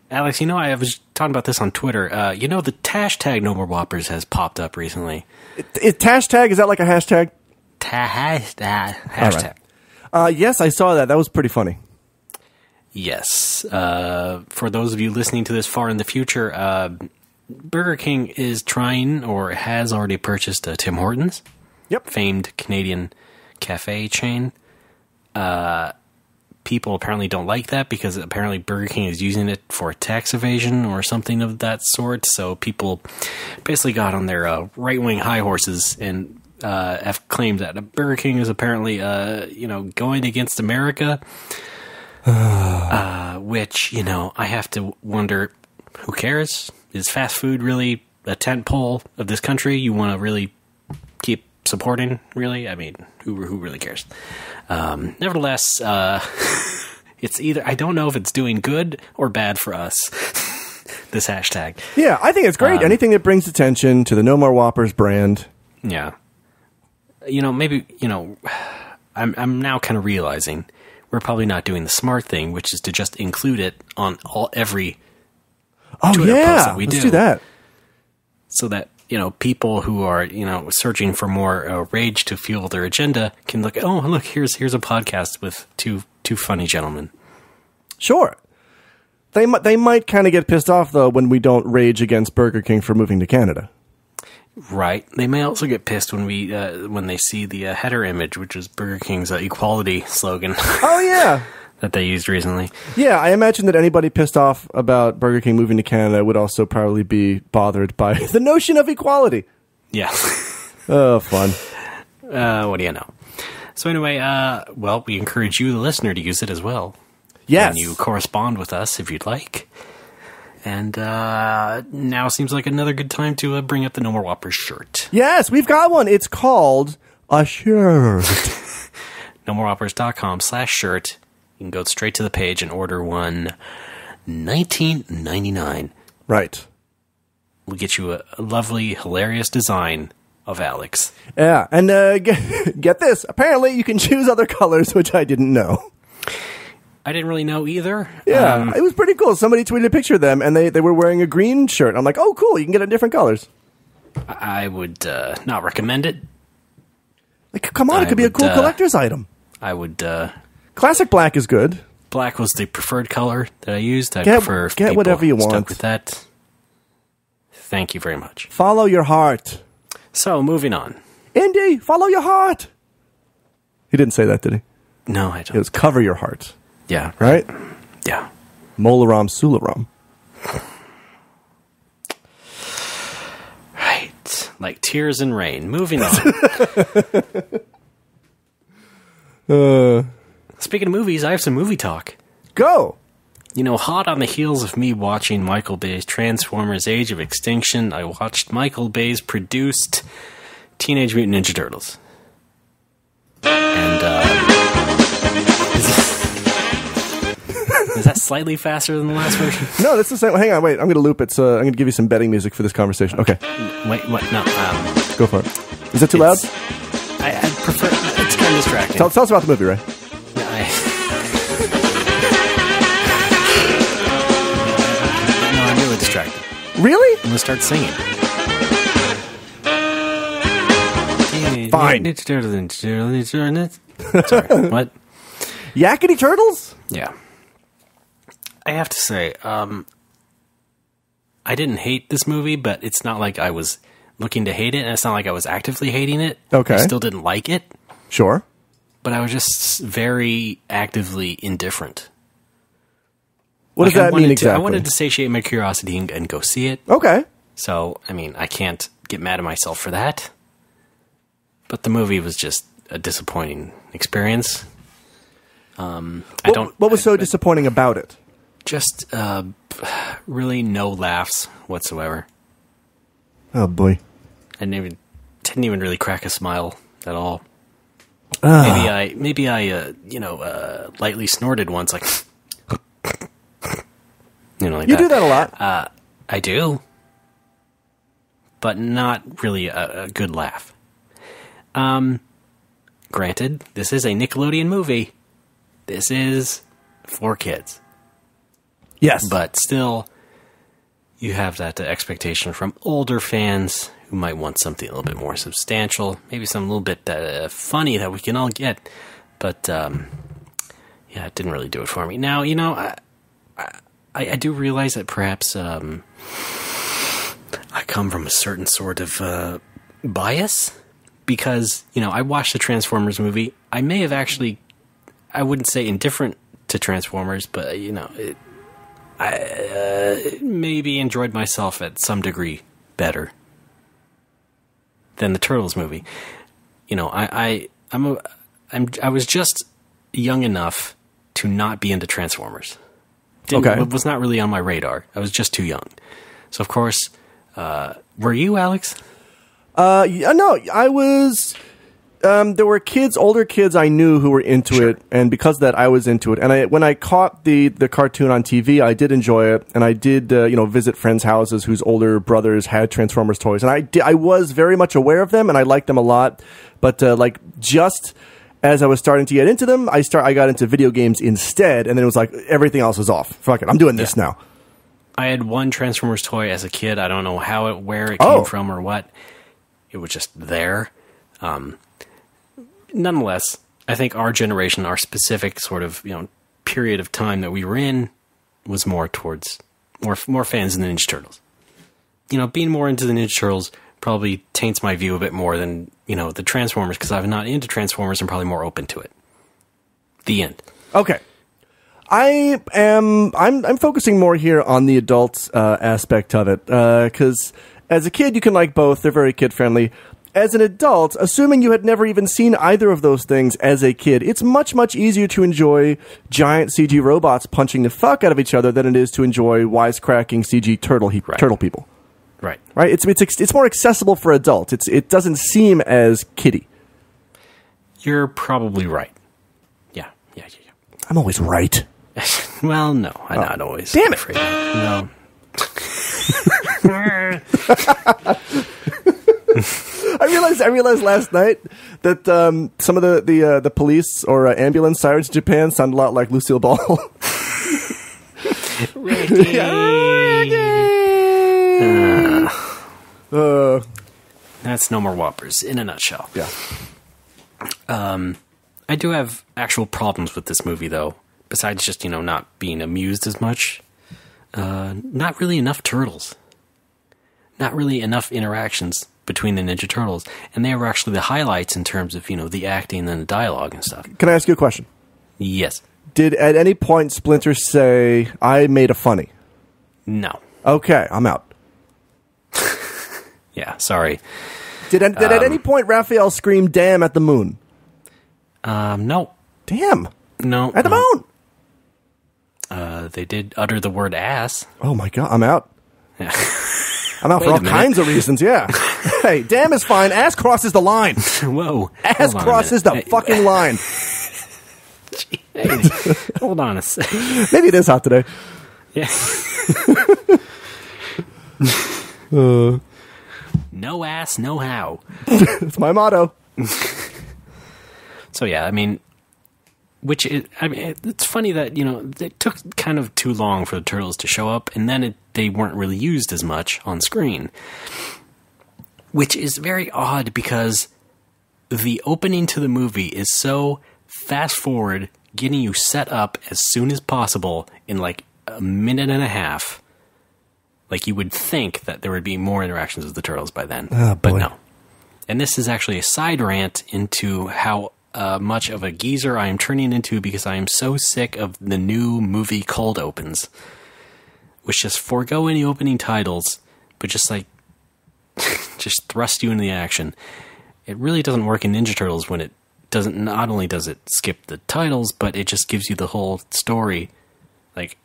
Alex, you know, I was talking about this on Twitter. You know, the hashtag No More Whoppers has popped up recently. Hashtag, is that like a hashtag? Hashtag. Yes, I saw that. That was pretty funny. Yes. For those of you listening to this far in the future, Burger King is trying or has already purchased Tim Hortons. Yep. Famed Canadian cafe chain. People apparently don't like that because apparently Burger King is using it for tax evasion or something of that sort. So people basically got on their right-wing high horses and have claimed that Burger King is apparently, going against America. Which, I have to wonder, who cares? Is fast food really a tentpole of this country you want to really keep supporting, really? I mean, who really cares? Nevertheless, it's either, I don't know if it's doing good or bad for us, this hashtag. Yeah, I think it's great. Anything that brings attention to the No More Whoppers brand. Yeah. Maybe, I'm now kind of realizing we're probably not doing the smart thing, which is to just include it on every Twitter post that we do. Let's do that. So that, people who are, searching for more rage to fuel their agenda can look, here's a podcast with two funny gentlemen. Sure. They might kind of get pissed off, though, when we don't rage against Burger King for moving to Canada. Right. They may also get pissed when when they see the header image, which is Burger King's equality slogan. Oh, yeah. That they used recently. Yeah, I imagine that anybody pissed off about Burger King moving to Canada would also probably be bothered by the notion of equality. Yeah. Oh, fun. What do you know? So anyway, we encourage you, the listener, to use it as well. Yes. And you correspond with us if you'd like. And now seems like another good time to bring up the No More Whoppers shirt. Yes, we've got one. It's called a shirt. NoMoreWhoppers.com/shirt. You can go straight to the page and order one. $19.99. Right. We'll get you a lovely, hilarious design of Alex. Yeah, and get this. Apparently, you can choose other colors, which I didn't know. I didn't really know either. Yeah, it was pretty cool. Somebody tweeted a picture of them, and they were wearing a green shirt. I'm like, oh, cool. You can get it in different colors. I would not recommend it. Like, come on, it could be a cool collector's item. I would... Classic black is good. Black was the preferred color that I used. I get whatever you stuck want. With that. Thank you very much. Follow your heart. So, moving on. Indy, follow your heart. He didn't say that, did he? No, I don't. It was cover your heart. Yeah. Right? Yeah. Molaram Sularam. Right. Like tears and rain. Moving on. Speaking of movies, I have some movie talk. Go! Hot on the heels of me watching Michael Bay's Transformers Age of Extinction, I watched Michael Bay's produced Teenage Mutant Ninja Turtles. And, is that slightly faster than the last version? No, that's the same. Hang on, wait. I'm going to loop it. So I'm going to give you some betting music for this conversation. Okay. Wait, what? No. Go for it. Is that too loud? I prefer... It's kind of distracting. Tell us about the movie, Ray. I'm really distracted. Really? I'm going to start singing. Fine. Sorry, what? Yakety Turtles? Yeah. I have to say, I didn't hate this movie, but it's not like I was looking to hate it, and it's not like I was actively hating it. Okay. I still didn't like it. Sure. But I was just very actively indifferent. What does that mean exactly? I wanted to satiate my curiosity and go see it. Okay. So, I mean, I can't get mad at myself for that. But the movie was just a disappointing experience. What was so disappointing about it? Just really no laughs whatsoever. Oh boy! I didn't even really crack a smile at all. Maybe I lightly snorted once, like like you do that a lot. I do, but not really a good laugh. Granted, this is a Nickelodeon movie. This is for kids. Yes. But still, you have that expectation from older fans who might want something a little bit more substantial, maybe something a little bit funny that we can all get. But, yeah, it didn't really do it for me. Now, I do realize that perhaps I come from a certain sort of bias because, I watched the Transformers movie. I may have actually, I wouldn't say indifferent to Transformers, but, I maybe enjoyed myself at some degree better than the Turtles movie. I was just young enough to not be into Transformers. It was not really on my radar. I was just too young. So, of course, were you, Alex? No, I was... there were older kids I knew who were into it, and because of that, I was into it. And when I caught the cartoon on TV, I did enjoy it, and I did, visit friends' houses whose older brothers had Transformers toys, and I was very much aware of them, and I liked them a lot. But just as I was starting to get into them, I got into video games instead, and then it was like everything else was off. Fuck it, I'm doing this now. I had one Transformers toy as a kid. I don't know where it came from or what. It was just there. Nonetheless, I think our generation, our specific sort of period of time that we were in, was more towards more fans of the Ninja Turtles. Being more into the Ninja Turtles probably taints my view a bit more than the Transformers, because I'm not into Transformers and probably more open to it. The end. Okay, I'm focusing more here on the adult aspect of it, because as a kid you can like both; they're very kid friendly. As an adult, assuming you had never even seen either of those things as a kid, it's much, much easier to enjoy giant CG robots punching the fuck out of each other than it is to enjoy wisecracking CG turtle people. Right. Right? It's more accessible for adults. It doesn't seem as kiddie. You're probably right. Yeah. I'm always right. Well, no, I'm not always. Damn it. Afraid. No. I realized last night that some of the police or ambulance sirens in Japan sound a lot like Lucille Ball. Ricky. That's No More Whoppers in a nutshell. Yeah. I do have actual problems with this movie, though. Besides just not being amused as much, not really enough turtles. Not really enough interactions between the Ninja Turtles, and they were actually the highlights in terms of the acting and the dialogue and stuff. Can I ask you a question? Yes. Did at any point Splinter say, "I made a funny"? No. Okay, I'm out. Yeah, sorry. Did at any point Raphael scream "damn" at the moon? No. Damn. No. At the moon. They did utter the word ass. Oh my god, I'm out. Yeah. I'm out for all kinds of reasons, yeah. Hey, damn is fine. Ass crosses the line. Whoa. Ass crosses the fucking line. Hey, hold on a second. Maybe it is hot today. Yeah. No ass, no how. It's my motto. So yeah, it's funny that, it took kind of too long for the Turtles to show up, and then they weren't really used as much on screen. Which is very odd, because the opening to the movie is so fast forward, getting you set up as soon as possible in like a minute and a half. Like, you would think that there would be more interactions with the Turtles by then. Oh, boy. But no. And this is actually a side rant into how much of a geezer I am turning into, because I am so sick of the new movie cold opens, which just forego any opening titles, but just just thrust you into the action. It really doesn't work in Ninja Turtles when it doesn't. Not only does it skip the titles, but it just gives you the whole story. Like,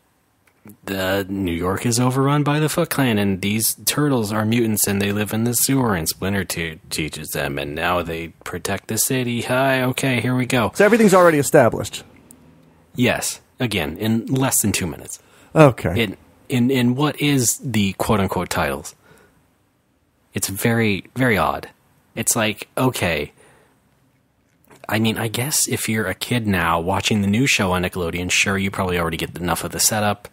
the New York is overrun by the Foot Clan, and these turtles are mutants, and they live in the sewer, and Splinter teaches them, and now they protect the city. Hi, okay, here we go. So everything's already established. Yes, again, in less than 2 minutes. Okay. In what is the quote-unquote titles. It's very, very odd. It's like, okay, I guess if you're a kid now watching the new show on Nickelodeon, sure, you probably already get enough of the setup.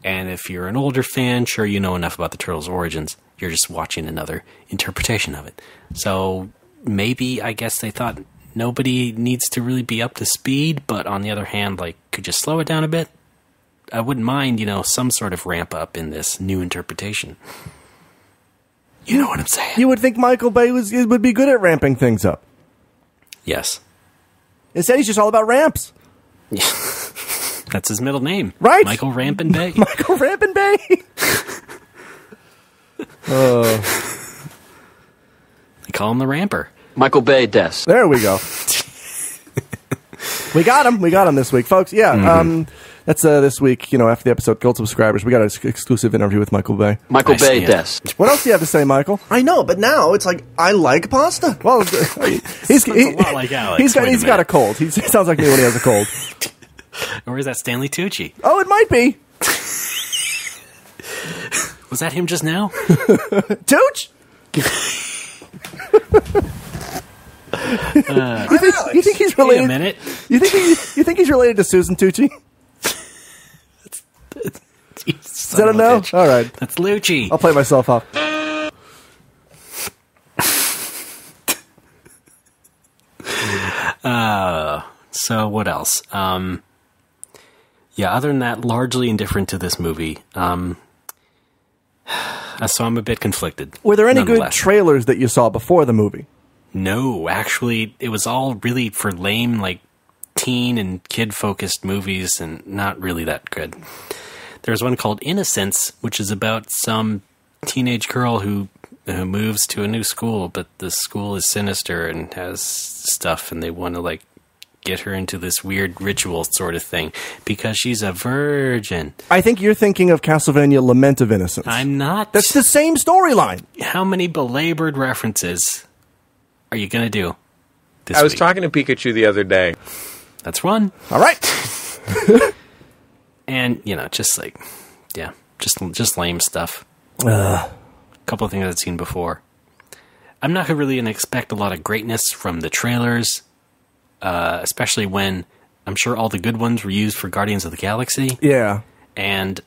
And if you're an older fan, sure, you know enough about the Turtles' origins. You're just watching another interpretation of it. So maybe, I guess they thought nobody needs to really be up to speed, but on the other hand, could you slow it down a bit? I wouldn't mind, some sort of ramp up in this new interpretation. You know what I'm saying? You would think Michael Bay would be good at ramping things up. Yes. Instead, he's just all about ramps. That's his middle name. Right. Michael Rampin' Bay. Michael Rampin' Bay. They call him the Ramper. Michael Bay Des. There we go. We got him this week, folks. Yeah, that's this week. After the episode, Gold subscribers, we got an exclusive interview with Michael Bay. Michael Bay Des. What else do you have to say, Michael? I know, but now it's like, I like pasta. Well, he's a lot like Alex. He's got a cold. He sounds like me when he has a cold. Or is that Stanley Tucci? Oh, it might be. Was that him just now? Tooch? You think he's related? Wait a minute. You think he's related to Susan Tucci? Is that a no? All right. That's Lucci. I'll play myself off. So what else? Yeah, other than that, largely indifferent to this movie. So I'm a bit conflicted. Were there any good trailers that you saw before the movie? No, actually, it was all really for lame, like, teen and kid-focused movies, and not really that good. There's one called Innocence, which is about some teenage girl who moves to a new school, but the school is sinister and has stuff, and they want to, like, get her into this weird ritual sort of thing because she's a virgin. I think you're thinking of Castlevania Lament of Innocence. I'm not. That's the same storyline. How many belabored references are you going to do this I was week? talking to Pikachu the other day. That's one. All right. And, just like, yeah, just lame stuff. A couple of things I've seen before. I'm not really going to expect a lot of greatness from the trailers, especially when I'm sure all the good ones were used for Guardians of the Galaxy. Yeah. And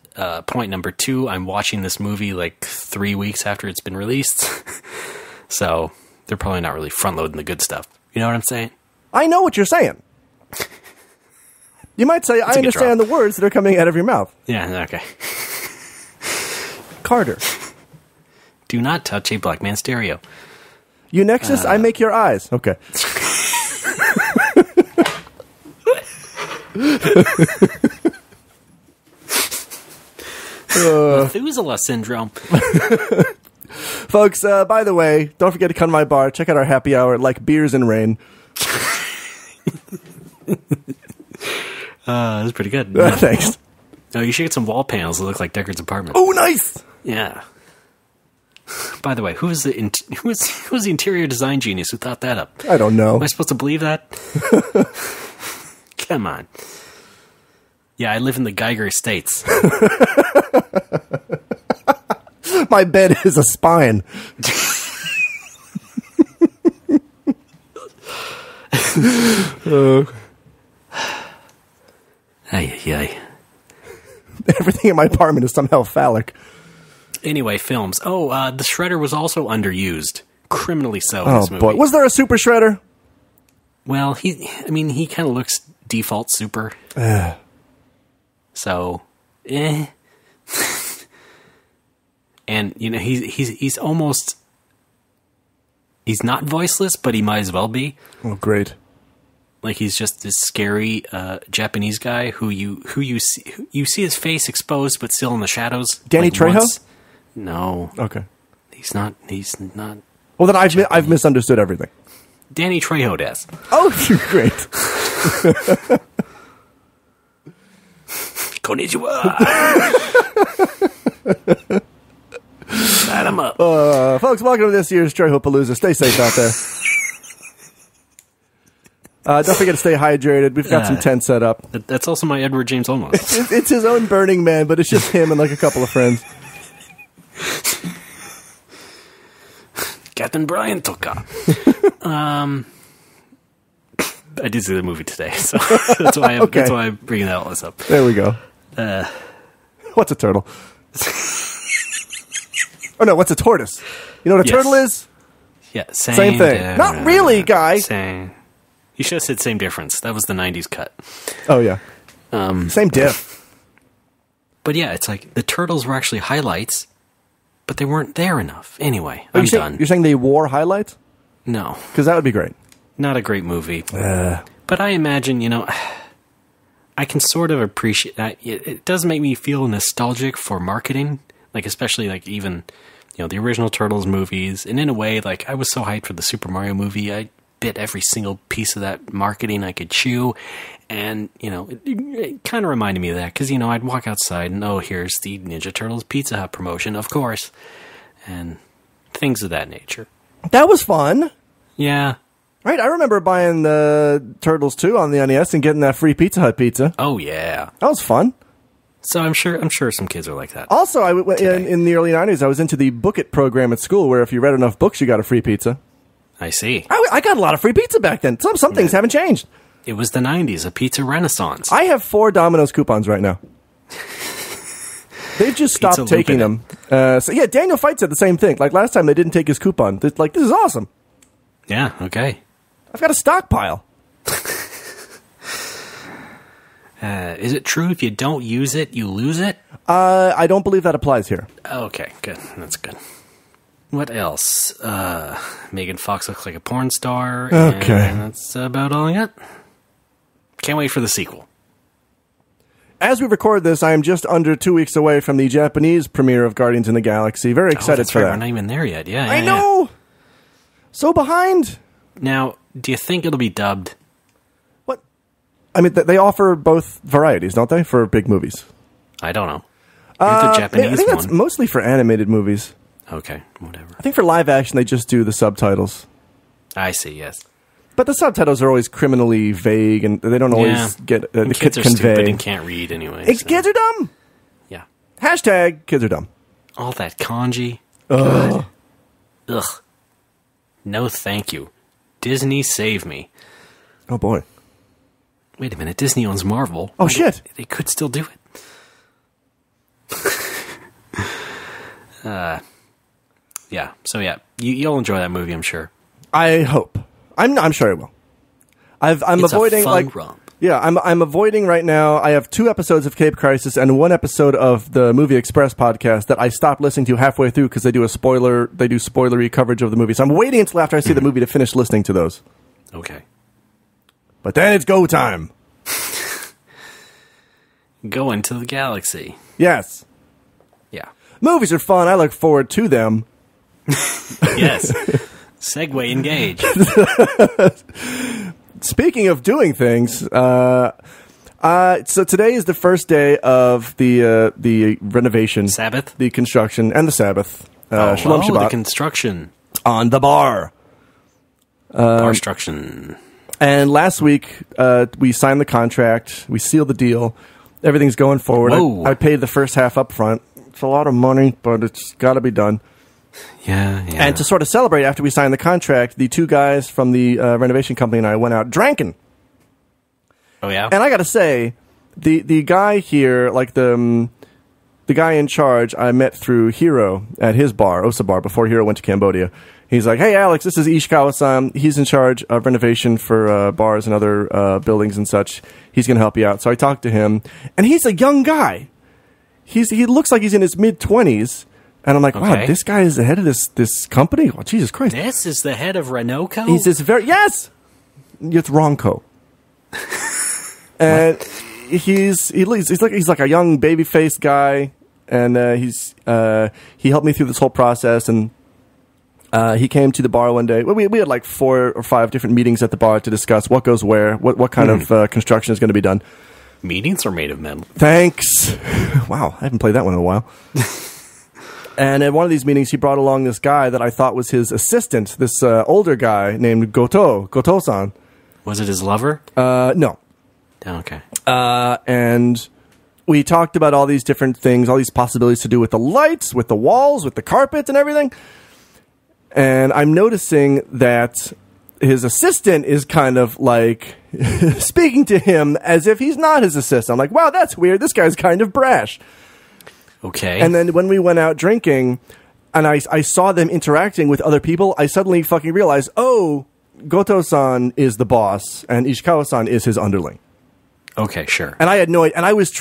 point number 2, I'm watching this movie like 3 weeks after it's been released. So they're probably not really front-loading the good stuff. You know what I'm saying? I know what you're saying. You might say, I understand the words that are coming out of your mouth. Yeah, okay. Carter. Do not touch a black man stereo. You Nexus, I make your eyes. Okay. Methuselah syndrome. Folks, by the way, don't forget to come to my bar. Check out our happy hour, like beers and rain. That's pretty good. Thanks. Oh, you should get some wall panels that look like Deckard's apartment. Oh, nice. Yeah. By the way, who was the interior design genius who thought that up? I don't know. Am I supposed to believe that? Come on. Yeah, I live in the Geiger Estates. My bed is a spine. Ay. Everything in my apartment is somehow phallic. Anyway, films. Oh, the Shredder was also underused. Criminally so in this movie. Boy. Was there a Super Shredder? Well, he kind of looks default super. So, eh. And, he's almost... He's not voiceless, but he might as well be. Oh, great. Like, he's just this scary Japanese guy who you see his face exposed, but still in the shadows. Danny like Trejo? Once. No. Okay. He's not. Well, then I've misunderstood everything. Danny Trejo does. Oh, great. Konnichiwa. Light him up. Folks, welcome to this year's Trejo-palooza. Stay safe out there. Don't forget to stay hydrated. We've got some tents set up. That's also my Edward James Olmos. It's his own Burning Man, but it's just him and like a couple of friends. Captain Brian Tucker. I did see the movie today, so that's why I'm bringing all this up. There we go. What's a turtle? Oh no, what's a tortoise? You know what a turtle is? Yeah, same thing. Not really, guy. Same. You should have said same difference. That was the 90s cut. Oh, yeah. Same diff. But yeah, it's like the turtles were actually highlights but they weren't there enough. Anyway, Are I'm you done. You're saying they wore highlights? No. Because that would be great. Not a great movie. But I imagine, I can sort of appreciate that. It does make me feel nostalgic for marketing, like especially like even, the original Turtles movies. And in a way, like I was so hyped for the Super Mario movie, I bit every single piece of that marketing I could chew. And, it kind of reminded me of that because, I'd walk outside and, here's the Ninja Turtles Pizza Hut promotion, of course. And things of that nature. That was fun. Yeah. Right, I remember buying the Turtles 2 on the NES and getting that free Pizza Hut pizza. Oh, yeah. That was fun. So I'm sure some kids are like that. Also, in the early 90s, I was into the Book It program at school where if you read enough books, you got a free pizza. I see. I got a lot of free pizza back then. Some things haven't changed. It was the 90s, a pizza renaissance. I have 4 Domino's coupons right now. They've just stopped taking them. Daniel Fight said the same thing. Like last time, they didn't take his coupon. They're like, this is awesome. Yeah, okay. I've got a stockpile. Is it true if you don't use it, you lose it? I don't believe that applies here. Okay, good. That's good. What else? Megan Fox looks like a porn star. Okay. And that's about all I got. Can't wait for the sequel. As we record this, I am just under 2 weeks away from the Japanese premiere of Guardians in the Galaxy. Very excited for that. We're not even there yet. Yeah, I know. Yeah. So behind. Now, do you think it'll be dubbed? What? I mean, they offer both varieties, don't they, for big movies? I don't know. You're the Japanese I think that's mostly for animated movies. Okay, whatever. I think for live action, they just do the subtitles. I see, yes. But the subtitles are always criminally vague, and they don't always get the kids are convey. stupid and can't read anyway. Kids are dumb. Yeah. Hashtag kids are dumb. All that kanji. Ugh. Ugh. No, thank you. Disney, save me. Oh boy. Wait a minute. Disney owns Marvel. Oh shit. They could still do it. Yeah. So yeah, you'll enjoy that movie, I'm sure. I hope. I'm sure I will. I'm it's avoiding a fun romp. Yeah, I'm avoiding right now. I have 2 episodes of Cape Crisis and 1 episode of the Movie Express podcast that I stopped listening to halfway through because they do spoilery coverage of the movie. So I'm waiting until after I see the movie to finish listening to those. Okay. But then it's go time. Go into the galaxy. Yes. Yeah. Movies are fun. I look forward to them. Yes. Segue engage. Speaking of doing things, so today is the first day of the renovation, Sabbath, the construction, and the Sabbath. Shalom Shabbat. The construction on the bar. Barstruction. And last week we signed the contract. We sealed the deal. Everything's going forward. I paid the first half up front. It's a lot of money, but it's got to be done. Yeah. And to sort of celebrate after we signed the contract, the 2 guys from the renovation company and I went out drinking. Oh, yeah? And I got to say, the guy here, like the guy in charge, I met through Hiro at his bar, Osa Bar, before Hiro went to Cambodia. He's like, hey, Alex, this is Ishikawa-san. He's in charge of renovation for bars and other buildings and such. He's going to help you out. So I talked to him, and he's a young guy. He looks like he's in his mid-20s. And I'm like, wow, this guy is the head of this company? Oh, Jesus Christ. This is the head of Renaultco? He's this yes! It's Ronco. And he's like a young baby-faced guy, and he helped me through this whole process, and he came to the bar one day. We had like 4 or 5 different meetings at the bar to discuss what goes where, what kind of construction is going to be done. Meetings are made of metal. Thanks. Wow, I haven't played that one in a while. And at one of these meetings, he brought along this guy that I thought was his assistant, this older guy named Goto-san. Was it his lover? No. Oh, okay. And we talked about all these different things, all these possibilities to do with the lights, with the walls, with the carpet and everything. And I'm noticing that his assistant is kind of like speaking to him as if he's not his assistant. I'm like, wow, that's weird. This guy's kind of brash. Okay. And then when we went out drinking and I saw them interacting with other people, I suddenly fucking realized, oh, Goto-san is the boss and Ishikawa-san is his underling. Okay, sure. And I had no idea. And I was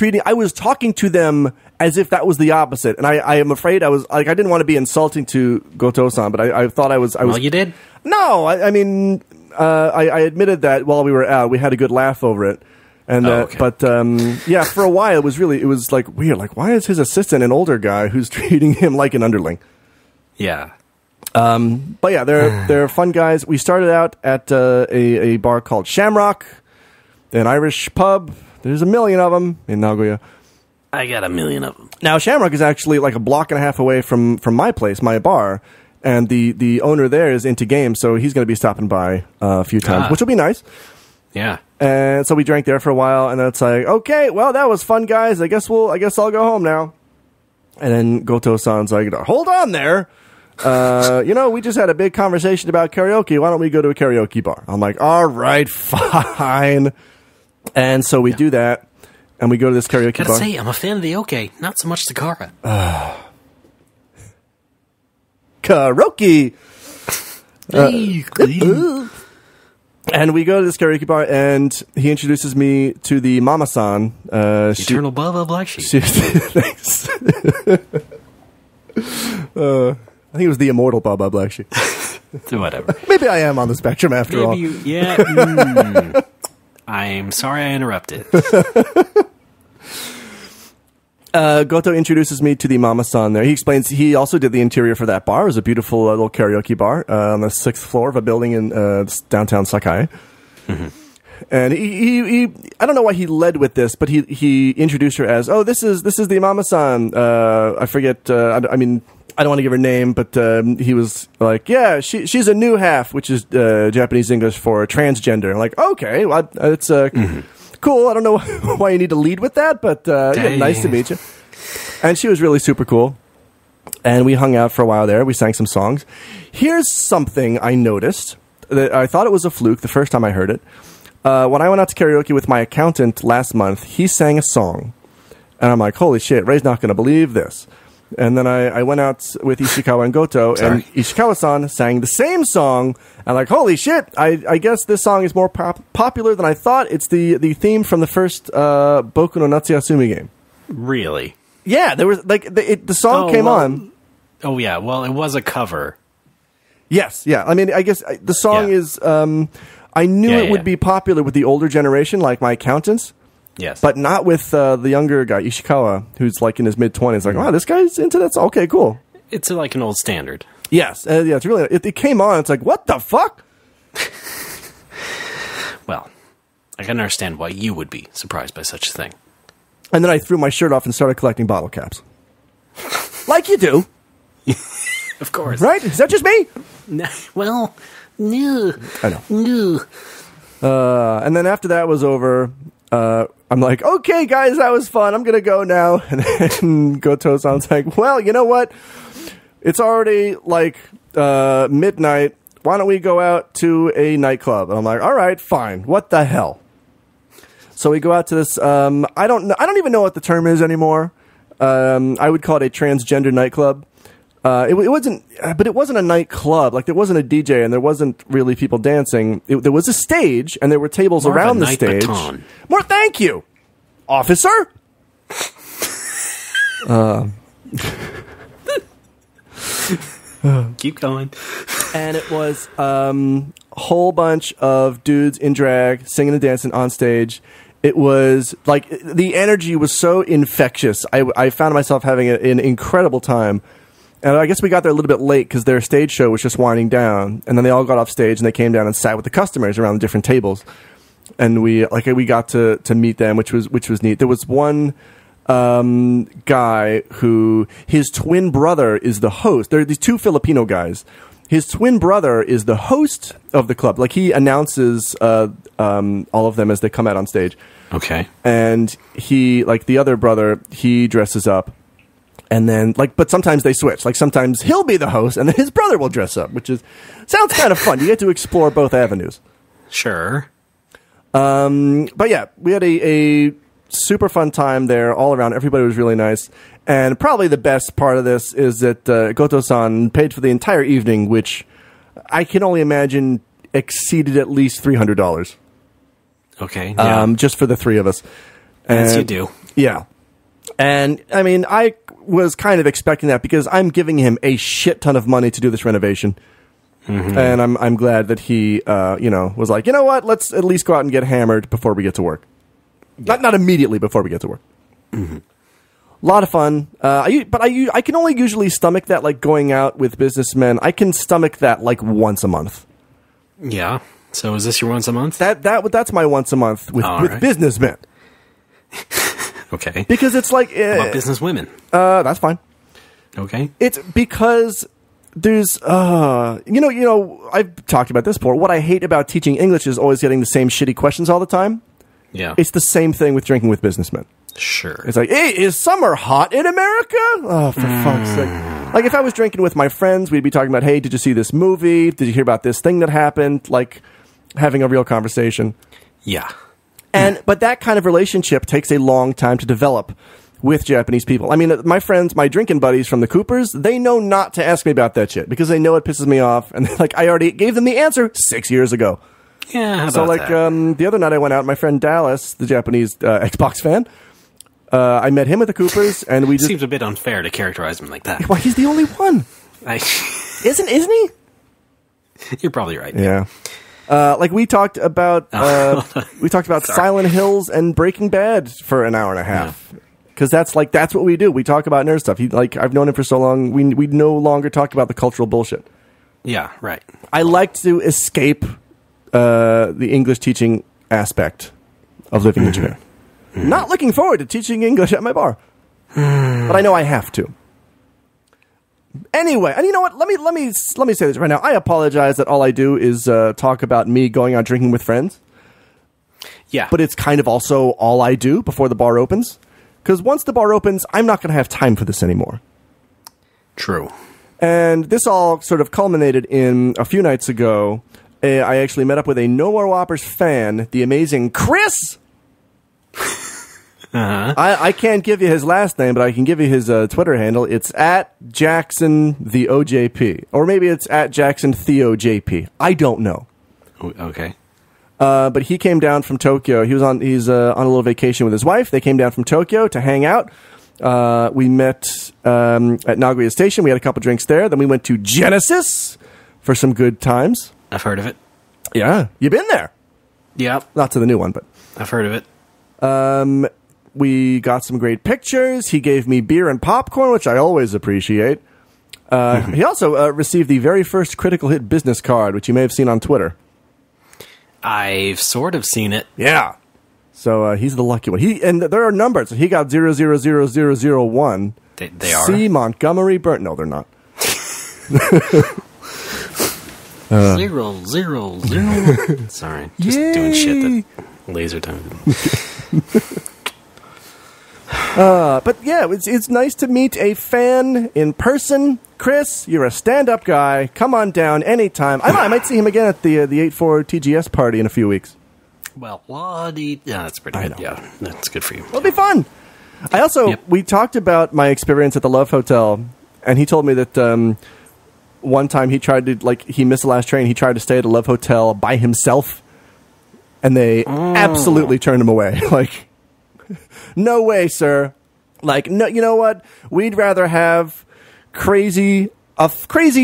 talking to them as if that was the opposite. And I am afraid I was, like, I didn't want to be insulting to Goto-san, but I thought I was. Well, you did? No, I mean, I admitted that while we were out, we had a good laugh over it. And, okay. But, yeah, for a while, it was like weird. Like, why is his assistant an older guy who's treating him like an underling? Yeah. But yeah, they're fun guys. We started out at a bar called Shamrock, an Irish pub. There's a million of them in Nagoya. I got a million of them. Now, Shamrock is actually like a block and a half away from my place, my bar, and the owner there is into games, so he's going to be stopping by a few times, which will be nice. Yeah. And so we drank there for a while, and then it's like, okay, well, that was fun, guys. I guess I'll go home now. And then Goto-san's like, hold on there. We just had a big conversation about karaoke. Why don't we go to a karaoke bar? I'm like, all right, fine. And so we do that, and we go to this karaoke bar. Gotta say, I'm a fan of the OK, not so much the Kara. Karaoke! Hey, and we go to this karaoke bar, and he introduces me to the Mama-san. Eternal Baba Black Sheep. Thanks. I think it was the immortal Baba Black Sheep. Whatever. Maybe I am on the spectrum after all. Yeah. I'm sorry I interrupted. Goto introduces me to the Mama-san there. He explains he also did the interior for that bar. It was a beautiful little karaoke bar on the 6th floor of a building in downtown Sakai. Mm-hmm. And he I don't know why he led with this, but he introduced her as, oh, this is the Mama-san. I forget, I mean, I don't want to give her name, but he was like, yeah, she's a new half, which is Japanese English for transgender. I'm like, okay, well, it's cool. I don't know why you need to lead with that, but yeah, nice to meet you. And she was really super cool. And we hung out for a while there. We sang some songs. Here's something I noticed. That I thought it was a fluke the first time I heard it. When I went out to karaoke with my accountant last month, he sang a song. And I'm like, holy shit, Ray's not going to believe this. And then I went out with Ishikawa and Goto, and Ishikawa-san sang the same song. And like, holy shit, I guess this song is more popular than I thought. It's the theme from the first Boku no Natsuyasumi game. Really? Yeah, there was like the song came on. Oh yeah, well, it was a cover. Yes, yeah. I mean, I guess the song is. I knew it would be popular with the older generation, like my accountants. Yes. But not with the younger guy, Ishikawa, who's like in his mid-20s. Like, wow, this guy's into that. Okay, cool. It's like an old standard. Yes. Yeah, it's really... It came on, it's like, what the fuck? Well, I can understand why you would be surprised by such a thing. And then I threw my shirt off and started collecting bottle caps. Like you do. Of course. Right? Is that just me? Well, no. I know. No. And then after that was over... I'm like, okay, guys, that was fun. I'm going to go now. And then Goto-san's like, well, you know what? It's already like midnight. Why don't we go out to a nightclub? And I'm like, all right, fine. What the hell? So we go out to this. I don't even know what the term is anymore. I would call it a transgender nightclub. It wasn't a nightclub. Like, there wasn't a DJ and there wasn't really people dancing. There was a stage and there were tables around the stage. Baton. More, thank you, officer. Keep going. And it was a whole bunch of dudes in drag singing and dancing on stage. It was like the energy was so infectious. I found myself having an incredible time. And I guess we got there a little bit late because their stage show was just winding down. And then they all got off stage and they came down and sat with the customers around the different tables. And we got to meet them, which was neat. There was one guy who his twin brother is the host. There are these two Filipino guys. His twin brother is the host of the club. Like, he announces all of them as they come out on stage. Okay. And he, like the other brother, he dresses up. And then, but sometimes they switch. Like, sometimes he'll be the host, and then his brother will dress up, sounds kind of fun. You get to explore both avenues. Sure. But yeah, we had a super fun time there all around. Everybody was really nice. And probably the best part of this is that Goto-san paid for the entire evening, which I can only imagine exceeded at least $300. Okay. Yeah. Just for the three of us. As you do. Yeah. And, I mean, I was kind of expecting that because I'm giving him a shit ton of money to do this renovation. Mm-hmm. And I'm glad that he, was like, you know what? Let's at least go out and get hammered before we get to work. Yeah. Not immediately before we get to work. Mm-hmm. A lot of fun. I can only usually stomach that, like, going out with businessmen. I can stomach that, like, once a month. Yeah. So is this your once a month? That's my once a month with right. businessmen. Okay. Because it's like... How about business women? That's fine. Okay. It's because there's... I've talked about this before. What I hate about teaching English is always getting the same shitty questions all the time. Yeah. It's the same thing with drinking with businessmen. Sure. It's like, hey, is summer hot in America? Oh, for fuck's sake. Like, if I was drinking with my friends, we'd be talking about, hey, did you see this movie? Did you hear about this thing that happened? Like, having a real conversation. Yeah. But that kind of relationship takes a long time to develop with Japanese people. I mean, my friends, my drinking buddies from the Coopers, they know not to ask me about that shit because they know it pisses me off. And like, I already gave them the answer 6 years ago. Yeah, how so about like, that? The other night I went out, my friend Dallas, the Japanese Xbox fan, I met him at the Coopers, and we just... Seems a bit unfair to characterize him like that. Well, he's the only one. Isn't he? You're probably right. Yeah. Like we talked about Silent Hills and Breaking Bad for an hour and a half. Because that's what we do. We talk about nerd stuff. I've known him for so long. We no longer talk about the cultural bullshit. Yeah, right. I like to escape the English teaching aspect of living in Japan. Not looking forward to teaching English at my bar. But I know I have to. Anyway, and you know what? Let me say this right now. I apologize that all I do is talk about me going out drinking with friends. Yeah. But it's kind of also all I do before the bar opens. Because once the bar opens, I'm not going to have time for this anymore. True. And this all sort of culminated in a few nights ago. I actually met up with a No More Whoppers fan, the amazing Chris. Uh-huh. I can't give you his last name, but I can give you his Twitter handle. It's at Jackson the OJP, or maybe it's at Jackson Theo JP. I don't know. Okay. But he came down from Tokyo. He's on a little vacation with his wife. They came down from Tokyo to hang out. We met at Nagoya Station. We had a couple drinks there. Then we went to Genesis for some good times. I've heard of it. Yeah, you been there? Yep. Not to the new one, but I've heard of it. We got some great pictures. He gave me beer and popcorn, which I always appreciate. He also received the very first Critical Hit business card, which you may have seen on Twitter. I've sort of seen it. Yeah. So he's the lucky one. And there are numbers. He got 000001. They are? C. Montgomery Burnt. No, they're not. 000. Sorry. Just doing shit that laser time. But yeah, it's nice to meet a fan in person. Chris, you're a stand-up guy. Come on down anytime. I might see him again at the 8-4 TGS party in a few weeks. Well, yeah, that's pretty good. Yeah, that's good for you. It'll be fun. I also, we talked about my experience at the Love Hotel, and he told me that one time he tried to, he missed the last train. He tried to stay at a Love Hotel by himself, and they absolutely turned him away. No way, sir. No, you know what? We'd rather have a crazy,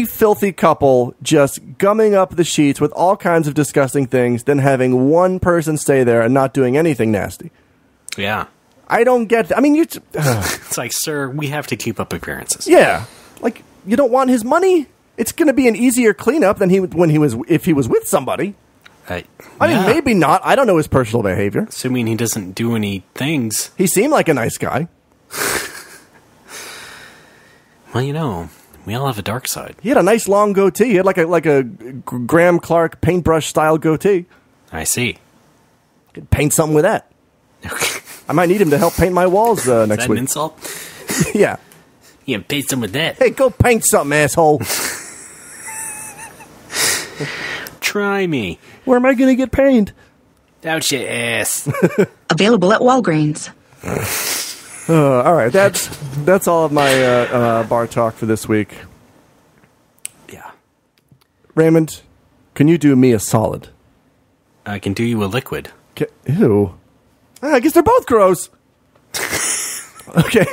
filthy couple just gumming up the sheets with all kinds of disgusting things than having one person stay there and not doing anything nasty. Yeah. I don't get... I mean, it's like, sir, we have to keep up appearances. Yeah. You don't want his money? It's going to be an easier cleanup than if he was with somebody. I mean, maybe not. I don't know his personal behavior. Assuming he doesn't do any things. He seemed like a nice guy. Well, we all have a dark side. He had a nice long goatee. He had like a Graham Clark paintbrush style goatee. I see. Could paint something with that. I might need him to help paint my walls next week. Is that an insult? Yeah. Yeah, paint something with that. Hey, go paint something, asshole. Try me. Where am I going to get paid? Out your ass. Available at Walgreens. All right, that's all of my bar talk for this week. Yeah. Raymond, can you do me a solid? I can do you a liquid. Ew. I guess they're both gross. Okay.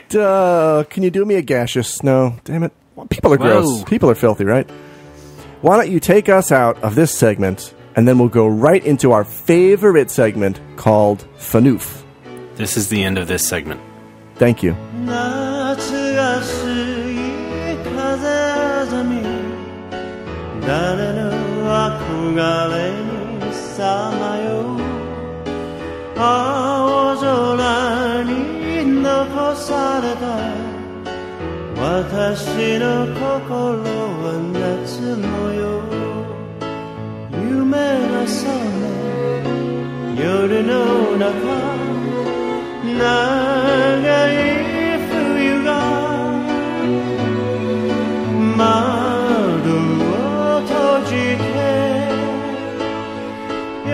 Can you do me a gaseous? No. Damn it. People are gross. Whoa. People are filthy, right? Why don't you take us out of this segment, and then we'll go right into our favorite segment called Fanoof. This is the end of this segment. Thank you. 夏が過ぎ風あざみ誰の憧れにさまよう青空に残された私の心は夏模様夢が覚め夜の中長い冬が窓を閉じて呼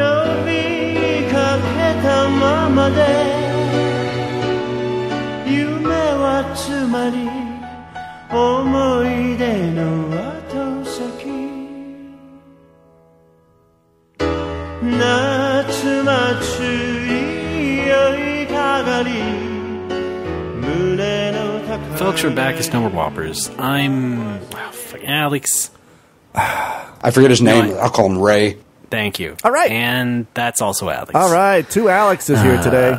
びかけたままで夢はつまり思い出の後先夏祭り酔いかがり胸の高い Folks, we're back at Snowboard Whoppers. I'm Alex. I forget his name. I'll call him Ray. Thank you. All right. And that's also Alex. All right. 2 Alexes here today.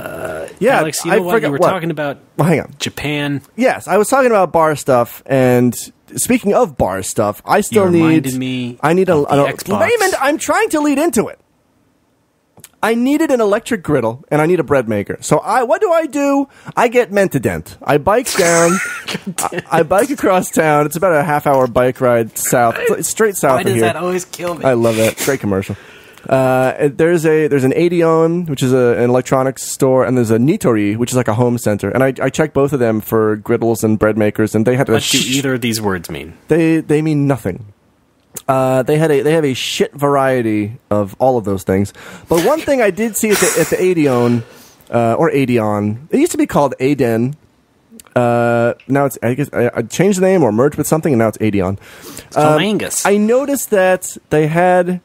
Yeah. Alex, you know what? You were talking about hang on. Japan. Yes, I was talking about bar stuff, and speaking of bar stuff, I still You need... reminded me I need of the Xbox. Raymond, I'm trying to lead into it. I needed an electric griddle, and I need a bread maker. So what do? I get Mentadent. I bike down. I bike across town. It's about a half-hour bike ride south. It's straight south Why of does here. that always kill me? I love that. Great commercial. There's an Adeon, which is an electronics store, and there's a Nitori, which is like a home center. And I checked both of them for griddles and bread makers, and they had What do either of these words mean? They mean nothing. They have a shit variety of all of those things. But one thing I did see at the Adeon, or Adeon, it used to be called Aden. Now it's, I guess, I changed the name or merged with something, and now it's Adeon. It's called Angus. I noticed that they had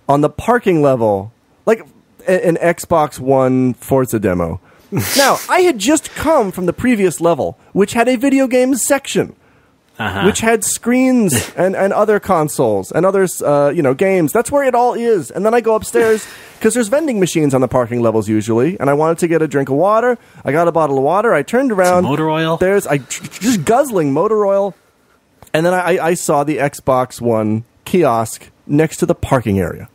on the parking level, like an Xbox One Forza demo. Now, I had just come from the previous level, which had a video games section. Which had screens and other consoles and others, games. That's where it all is. And then I go upstairs because there's vending machines on the parking levels usually. And I wanted to get a drink of water. I got a bottle of water. I turned around. Some motor oil. Just guzzling motor oil. And then I saw the Xbox One kiosk next to the parking area.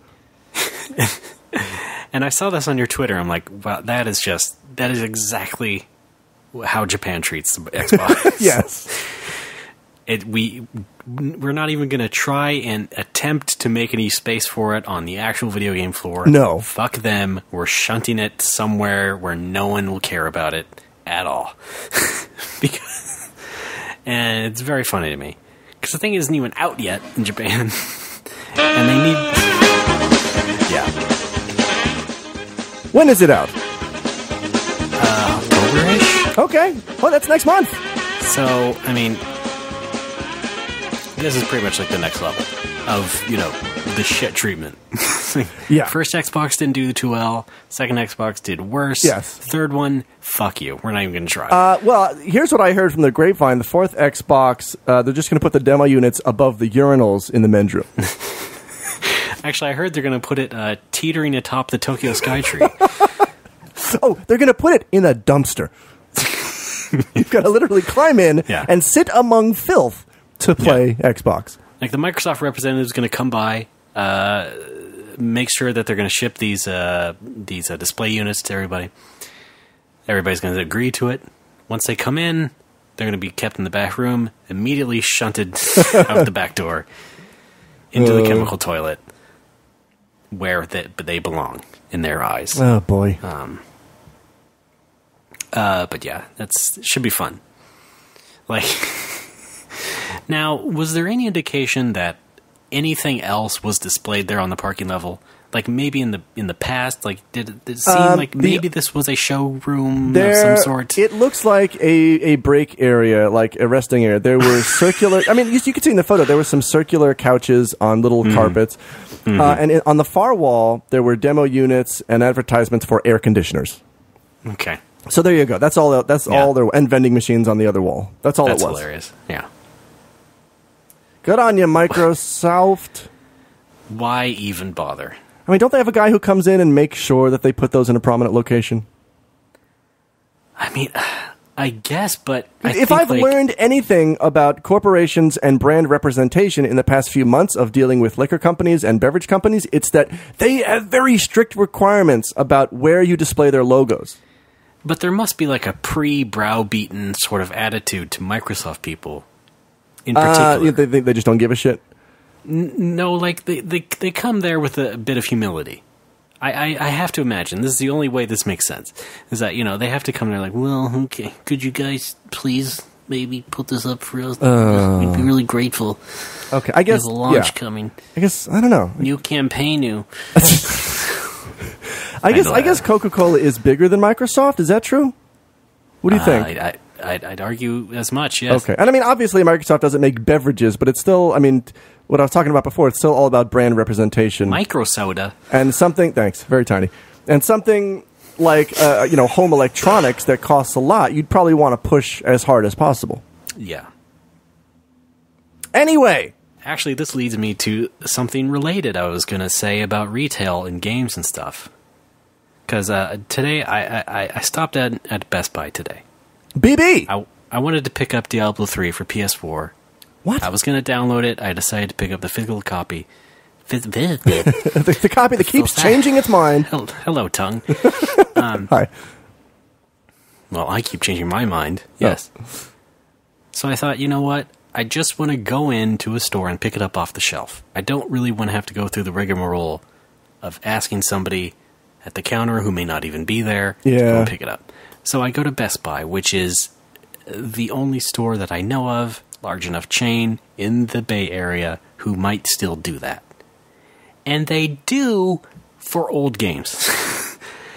And I saw this on your Twitter. I'm like, wow, that is exactly how Japan treats the Xbox. Yes. We're not even going to try and attempt to make any space for it on the actual video game floor. No. Fuck them. We're shunting it somewhere where no one will care about it at all. And it's very funny to me. Because the thing isn't even out yet in Japan. And they need... Yeah. When is it out? October-ish? Okay. Well, that's next month. So, I mean... This is pretty much like the next level of, the shit treatment. Yeah. First Xbox didn't do too well. Second Xbox did worse. Yes. Third one, fuck you. We're not even going to try. Well, here's what I heard from the grapevine. The fourth Xbox, they're just going to put the demo units above the urinals in the men's room. Actually, I heard they're going to put it teetering atop the Tokyo Skytree. Oh, they're going to put it in a dumpster. You've got to literally climb in and sit among filth to play Xbox. Like the Microsoft representative is going to come by, make sure that they're going to ship these display units to everybody. Everybody's going to agree to it. Once they come in, they're going to be kept in the back room, immediately shunted out the back door into the chemical toilet, where they belong in their eyes. Oh boy. But yeah, should be fun. Like. Now, was there any indication that anything else was displayed there on the parking level? Like maybe in the past, like did it seem like maybe this was a showroom of some sort? It looks like a break area, like a resting area. There were circular. I mean, you could see in the photo there were some circular couches on little carpets, and on the far wall there were demo units and advertisements for air conditioners. Okay, so there you go. That's all. That's all there. And vending machines on the other wall. That's all it was. That's hilarious. Yeah. Good on you, Microsoft. Why even bother? I mean, don't they have a guy who comes in and makes sure that they put those in a prominent location? I mean, I guess, but if I've learned anything about corporations and brand representation in the past few months of dealing with liquor companies and beverage companies, it's that they have very strict requirements about where you display their logos. But there must be like a pre-browbeaten sort of attitude to Microsoft people in particular. They just don't give a shit? No, like they come there with a bit of humility. I have to imagine, this is the only way this makes sense, is that, they have to come there like, well, okay, could you guys please maybe put this up for us? We'd be really grateful. Okay, I guess, there's a launch coming. I guess, I don't know. New campaign. I guess Coca-Cola is bigger than Microsoft. Is that true? What do you think? I'd argue as much, yes. Okay. And I mean, obviously Microsoft doesn't make beverages, but it's still, I mean, what I was talking about before, it's still all about brand representation. Micro soda. And something, thanks, very tiny. And something like, home electronics that costs a lot, you'd probably want to push as hard as possible. Yeah. Anyway. Actually, this leads me to something related I was going to say about retail and games and stuff. Because today, I stopped at Best Buy today. BB! I wanted to pick up Diablo 3 for PS4. What? I was going to download it. I decided to pick up the physical copy. the copy that keeps changing its mind. Hello, tongue. Hi. Well, I keep changing my mind. Yes. Oh. So I thought, you know what? I just want to go into a store and pick it up off the shelf. I don't really want to have to go through the rigmarole of asking somebody at the counter who may not even be there to go and pick it up. So I go to Best Buy, which is the only store that I know of, large enough chain in the Bay Area, who might still do that. And they do for old games.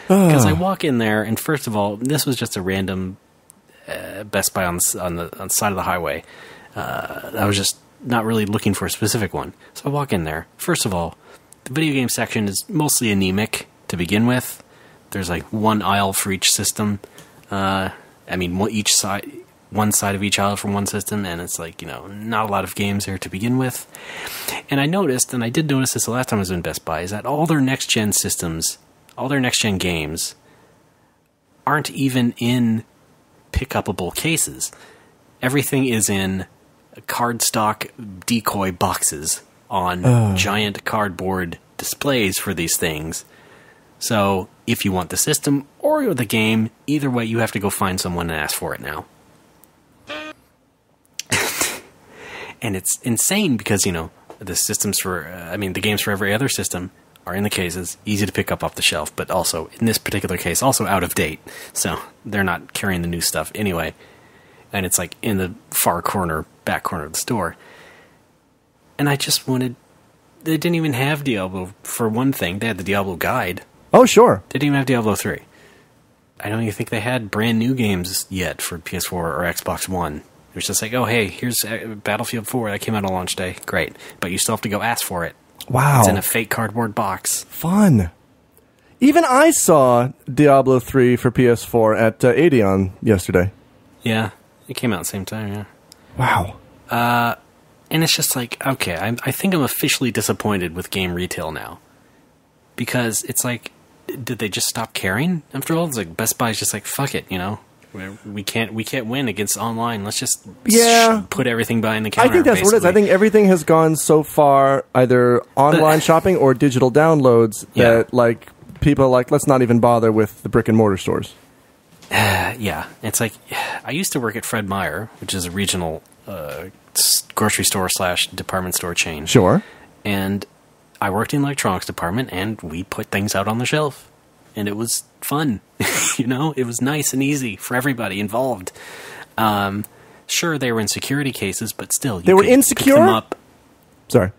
Because I walk in there, and first of all, this was just a random Best Buy on the side of the highway. I was just not really looking for a specific one. So I walk in there. First of all, the video game section is mostly anemic to begin with. There's like one aisle for each system. One side of each aisle from one system, and it's like, not a lot of games there to begin with. And I noticed, and I did notice this the last time I was in Best Buy, is that all their next-gen systems, all their next-gen games, aren't even in pick-upable cases. Everything is in cardstock decoy boxes on giant cardboard displays for these things. So, if you want the system or the game, either way, you have to go find someone and ask for it now. And it's insane because, the systems the games for every other system are in the cases, easy to pick up off the shelf, but also, in this particular case, also out of date. So, they're not carrying the new stuff anyway. And it's like in the back corner of the store. And I just wanted... They didn't even have Diablo, for one thing. They had the Diablo guide. Oh, sure. They didn't even have Diablo 3. I don't even think they had brand new games yet for PS4 or Xbox One. It was just like, oh, hey, here's Battlefield 4. That came out on launch day. Great. But you still have to go ask for it. Wow. It's in a fake cardboard box. Fun. Even I saw Diablo 3 for PS4 at Adeon yesterday. Yeah. It came out at the same time, yeah. Wow. And it's just like, okay, I think I'm officially disappointed with game retail now. Because it's like, did they just stop caring? After all, it's like Best Buy's just like, fuck it, we can't win against online. Let's just put everything behind the counter. I think that's what it is. I think everything has gone so far either online shopping or digital downloads that like people are like, let's not even bother with the brick and mortar stores. Yeah, it's like I used to work at Fred Meyer, which is a regional grocery store / department store chain. Sure. And I worked in the electronics department, and we put things out on the shelf. And it was fun. It was nice and easy for everybody involved. Sure, they were in security cases, but still. They were insecure? Pick them up. Sorry.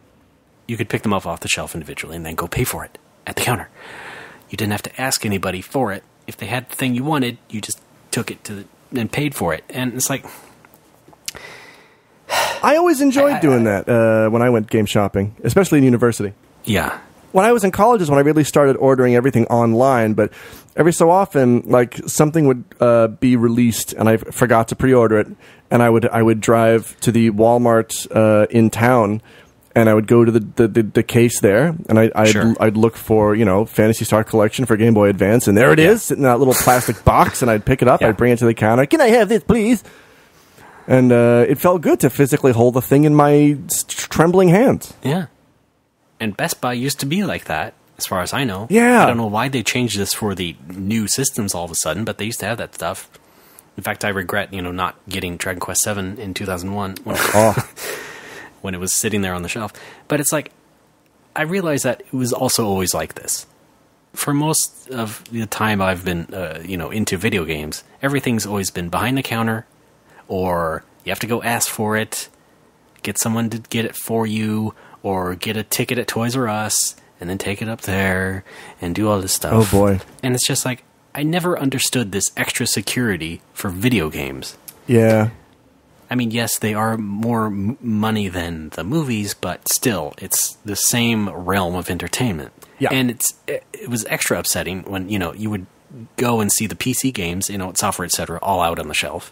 you could pick them up off the shelf individually and then go pay for it at the counter. You didn't have to ask anybody for it. If they had the thing you wanted, you just took it and paid for it. And it's like... I always enjoyed doing that when I went game shopping, especially in university. Yeah. When I was in college is when I really started ordering everything online, but every so often, like, something would be released and I forgot to pre-order it, and I would drive to the Walmart in town, and I would go to the case there, and I'd look for, Phantasy Star Collection for Game Boy Advance, and there it is, sitting in that little plastic box, and I'd pick it up, I'd bring it to the counter. Can I have this, please? And it felt good to physically hold the thing in my trembling hands. Yeah. And Best Buy used to be like that, as far as I know. Yeah. I don't know why they changed this for the new systems all of a sudden, but they used to have that stuff. In fact, I regret, not getting Dragon Quest VII in 2001 when it was sitting there on the shelf. But it's like, I realized that it was also always like this. For most of the time I've been, into video games, everything's always been behind the counter, or you have to go ask for it, get someone to get it for you, or get a ticket at Toys R Us, and then take it up there, and do all this stuff. Oh, boy. And it's just like, I never understood this extra security for video games. Yeah. I mean, yes, they are more money than the movies, but still, it's the same realm of entertainment. Yeah. And it was extra upsetting when, you would go and see the PC games, software, etc., all out on the shelf.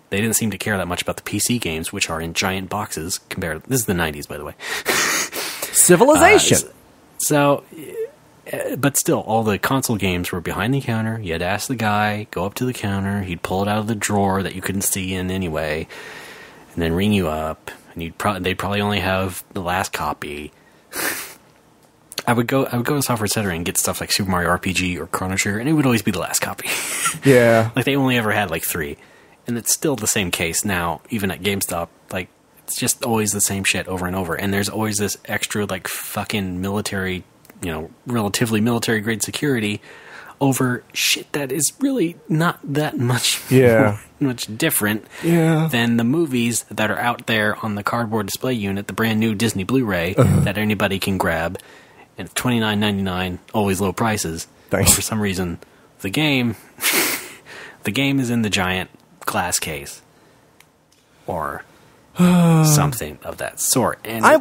They didn't seem to care that much about the PC games, which are in giant boxes compared... This is the 90s, by the way. Civilization! But still, all the console games were behind the counter. You had to ask the guy, go up to the counter, he'd pull it out of the drawer that you couldn't see in anyway, and then ring you up, and they'd probably only have the last copy. I would go to Software Etc. and get stuff like Super Mario RPG or Chrono Trigger, and it would always be the last copy. Yeah. Like, they only ever had, 3. And it's still the same case now, even at GameStop. Like, it's just always the same shit over and over. And there's always this extra, fucking military, relatively military-grade security over shit that is really not that much much different than the movies that are out there on the cardboard display unit, the brand new Disney Blu-ray that anybody can grab. And it's $29.99, always low prices. Thanks. For some reason, the game is in the giant glass case or something of that sort, and I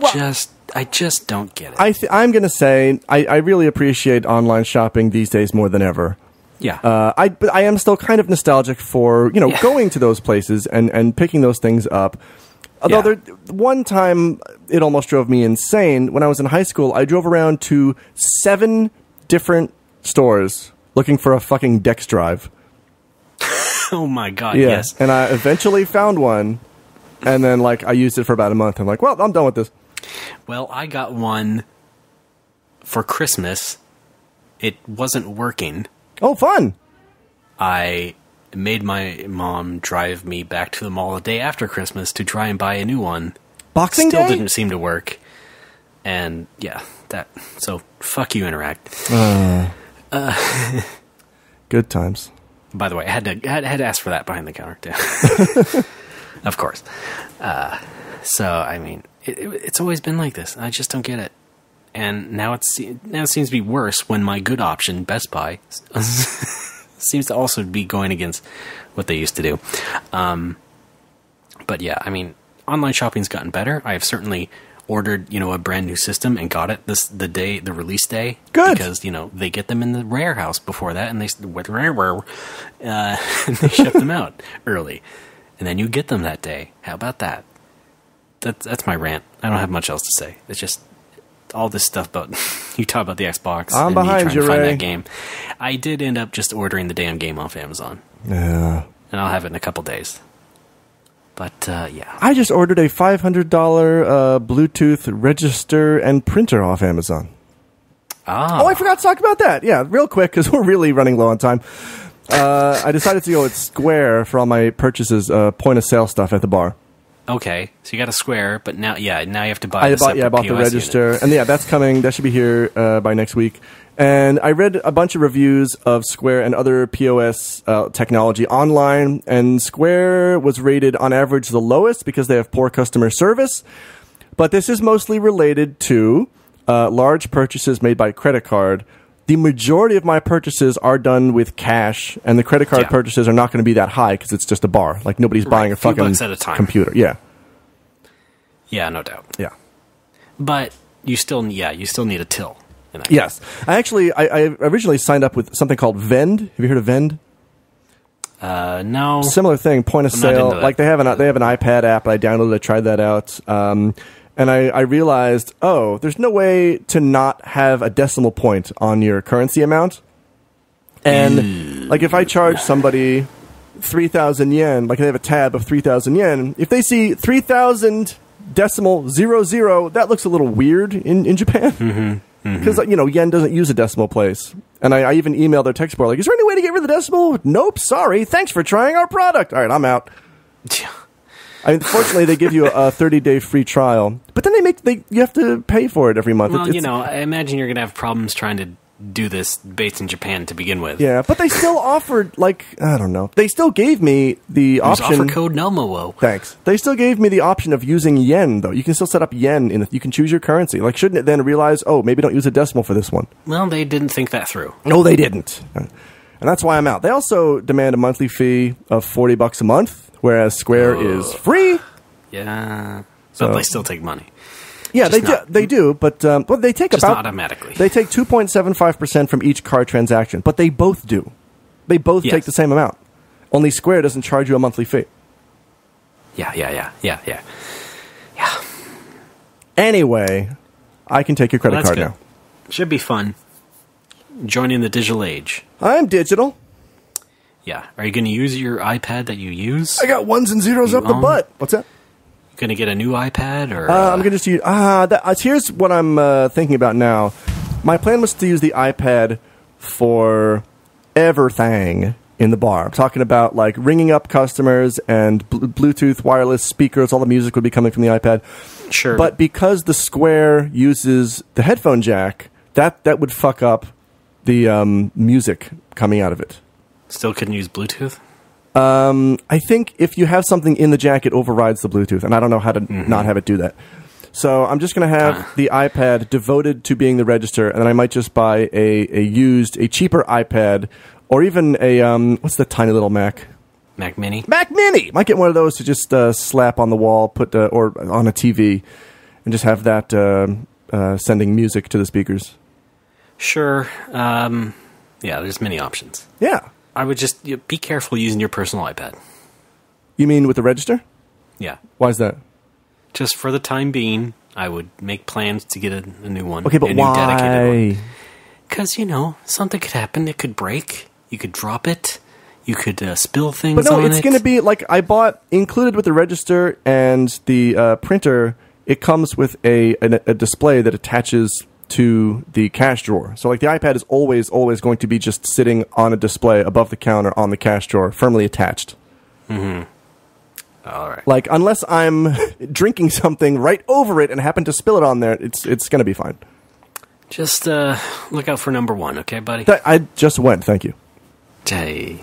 just don't get it. I'm gonna say I really appreciate online shopping these days more than ever. Yeah. But I am still kind of nostalgic for going to those places and picking those things up. Although one time it almost drove me insane. When I was in high school, I drove around to 7 different stores looking for a fucking Dex drive. Oh my god, yes. And I eventually found one, and then I used it for about a month. I'm like, well, I'm done with this. Well, I got one for Christmas. It wasn't working. Oh, fun. I made my mom drive me back to the mall the day after Christmas to try and buy a new one. Boxing Day? Still didn't seem to work. And so fuck you, Interact. Good times. By the way, I had to ask for that behind the counter too. Of course. So I mean, it's always been like this. I just don't get it. And now it seems to be worse when my good option, Best Buy, seems to also be going against what they used to do. But yeah, I mean, online shopping's gotten better. I have certainly ordered, a brand new system and got it the release day. Good. Because, they get them in the warehouse before that, and they ship them out early. And then you get them that day. How about that? That's my rant. I don't have much else to say. It's just all this stuff about you talk about the Xbox. I'm and behind me trying you, to find Ray. that game. I did end up just ordering the damn game off Amazon. Yeah. And I'll have it in a couple days. But yeah, I just ordered a $500 Bluetooth register and printer off Amazon. Oh, I forgot to talk about that. Yeah, real quick, because we're really running low on time. I decided to go with Square for all my purchases, point of sale stuff at the bar. Okay, so you got a Square, but now you have to buy. I bought the POS register, unit. And that's coming. That should be here by next week. And I read a bunch of reviews of Square and other POS technology online, and Square was rated on average the lowest because they have poor customer service. But this is mostly related to large purchases made by credit card. The majority of my purchases are done with cash, and the credit card purchases are not going to be that high because it's just a bar. Like, nobody's buying a fucking bucks at a time. computer. Yeah. Yeah, no doubt. Yeah. But you still need a till. Yes. I originally signed up with something called Vend. Have you heard of Vend? No. Similar thing, point of I'm not sale. into that. Like, they have an iPad app. I downloaded it, tried that out. And I realized, there's no way to not have a decimal point on your currency amount. And, like, if I charge somebody 3,000 yen, like they have a tab of 3,000 yen, if they see 3,000 decimal 00, that looks a little weird in Japan. Because, yen doesn't use a decimal place. And I even emailed their tech support, like, is there any way to get rid of the decimal? Nope, sorry. Thanks for trying our product. All right, I'm out. Fortunately, they give you a 30-day free trial, but then you have to pay for it every month. Well, I imagine you're going to have problems trying to do this based in Japan to begin with. Yeah, but they still offered, I don't know. They still gave me the option. Offer code NOMOWO. Thanks. They still gave me the option of using yen, though. You can still set up yen. You can choose your currency. Like, shouldn't it then realize, maybe don't use a decimal for this one? Well, they didn't think that through. No, they didn't. And that's why I'm out. They also demand a monthly fee of $40 a month, whereas Square is free. Yeah. But they still take money. Yeah, they do, but they take just about... not automatically. They take 2.75% from each card transaction, but they both do. They both take the same amount. Only Square doesn't charge you a monthly fee. Yeah. Anyway, I can take your credit card good. now. Should be fun. Joining the digital age. I'm digital. Yeah. Are you going to use your iPad that you use? I got ones and zeros up the butt. What's that? Going to get a new iPad? Or I'm going to just use... here's what I'm thinking about now. My plan was to use the iPad for everything in the bar. I'm talking about, like, ringing up customers and Bluetooth wireless speakers. All the music would be coming from the iPad. Sure. But because the Square uses the headphone jack, that would fuck up the music coming out of it. Still couldn't use Bluetooth? I think if you have something in the jack, it overrides the Bluetooth, and I don't know how to not have it do that. So I'm just going to have the iPad devoted to being the register, and then I might just buy a cheaper iPad, or even a, what's the tiny little Mac? Mac Mini? Mac Mini! Might get one of those to just slap on the wall, or on a TV, and just have that sending music to the speakers. Sure. Yeah, there's many options. Yeah. I would just be careful using your personal iPad. You mean with the register? Yeah. Why is that? Just for the time being, I would make plans to get a new one. Okay, but a new why? Dedicated one. Because, something could happen. It could break. You could drop it. You could spill things on it. But no, it's going to be, like, I bought, included with the register and the printer, it comes with a display that attaches to the cash drawer. So, like, the iPad is always going to be just sitting on a display above the counter on the cash drawer, firmly attached. Mm-hmm. All right. Like, unless I'm drinking something right over it and happen to spill it on there, it's going to be fine. Just look out for number one, okay, buddy? I just went, thank you. Hey.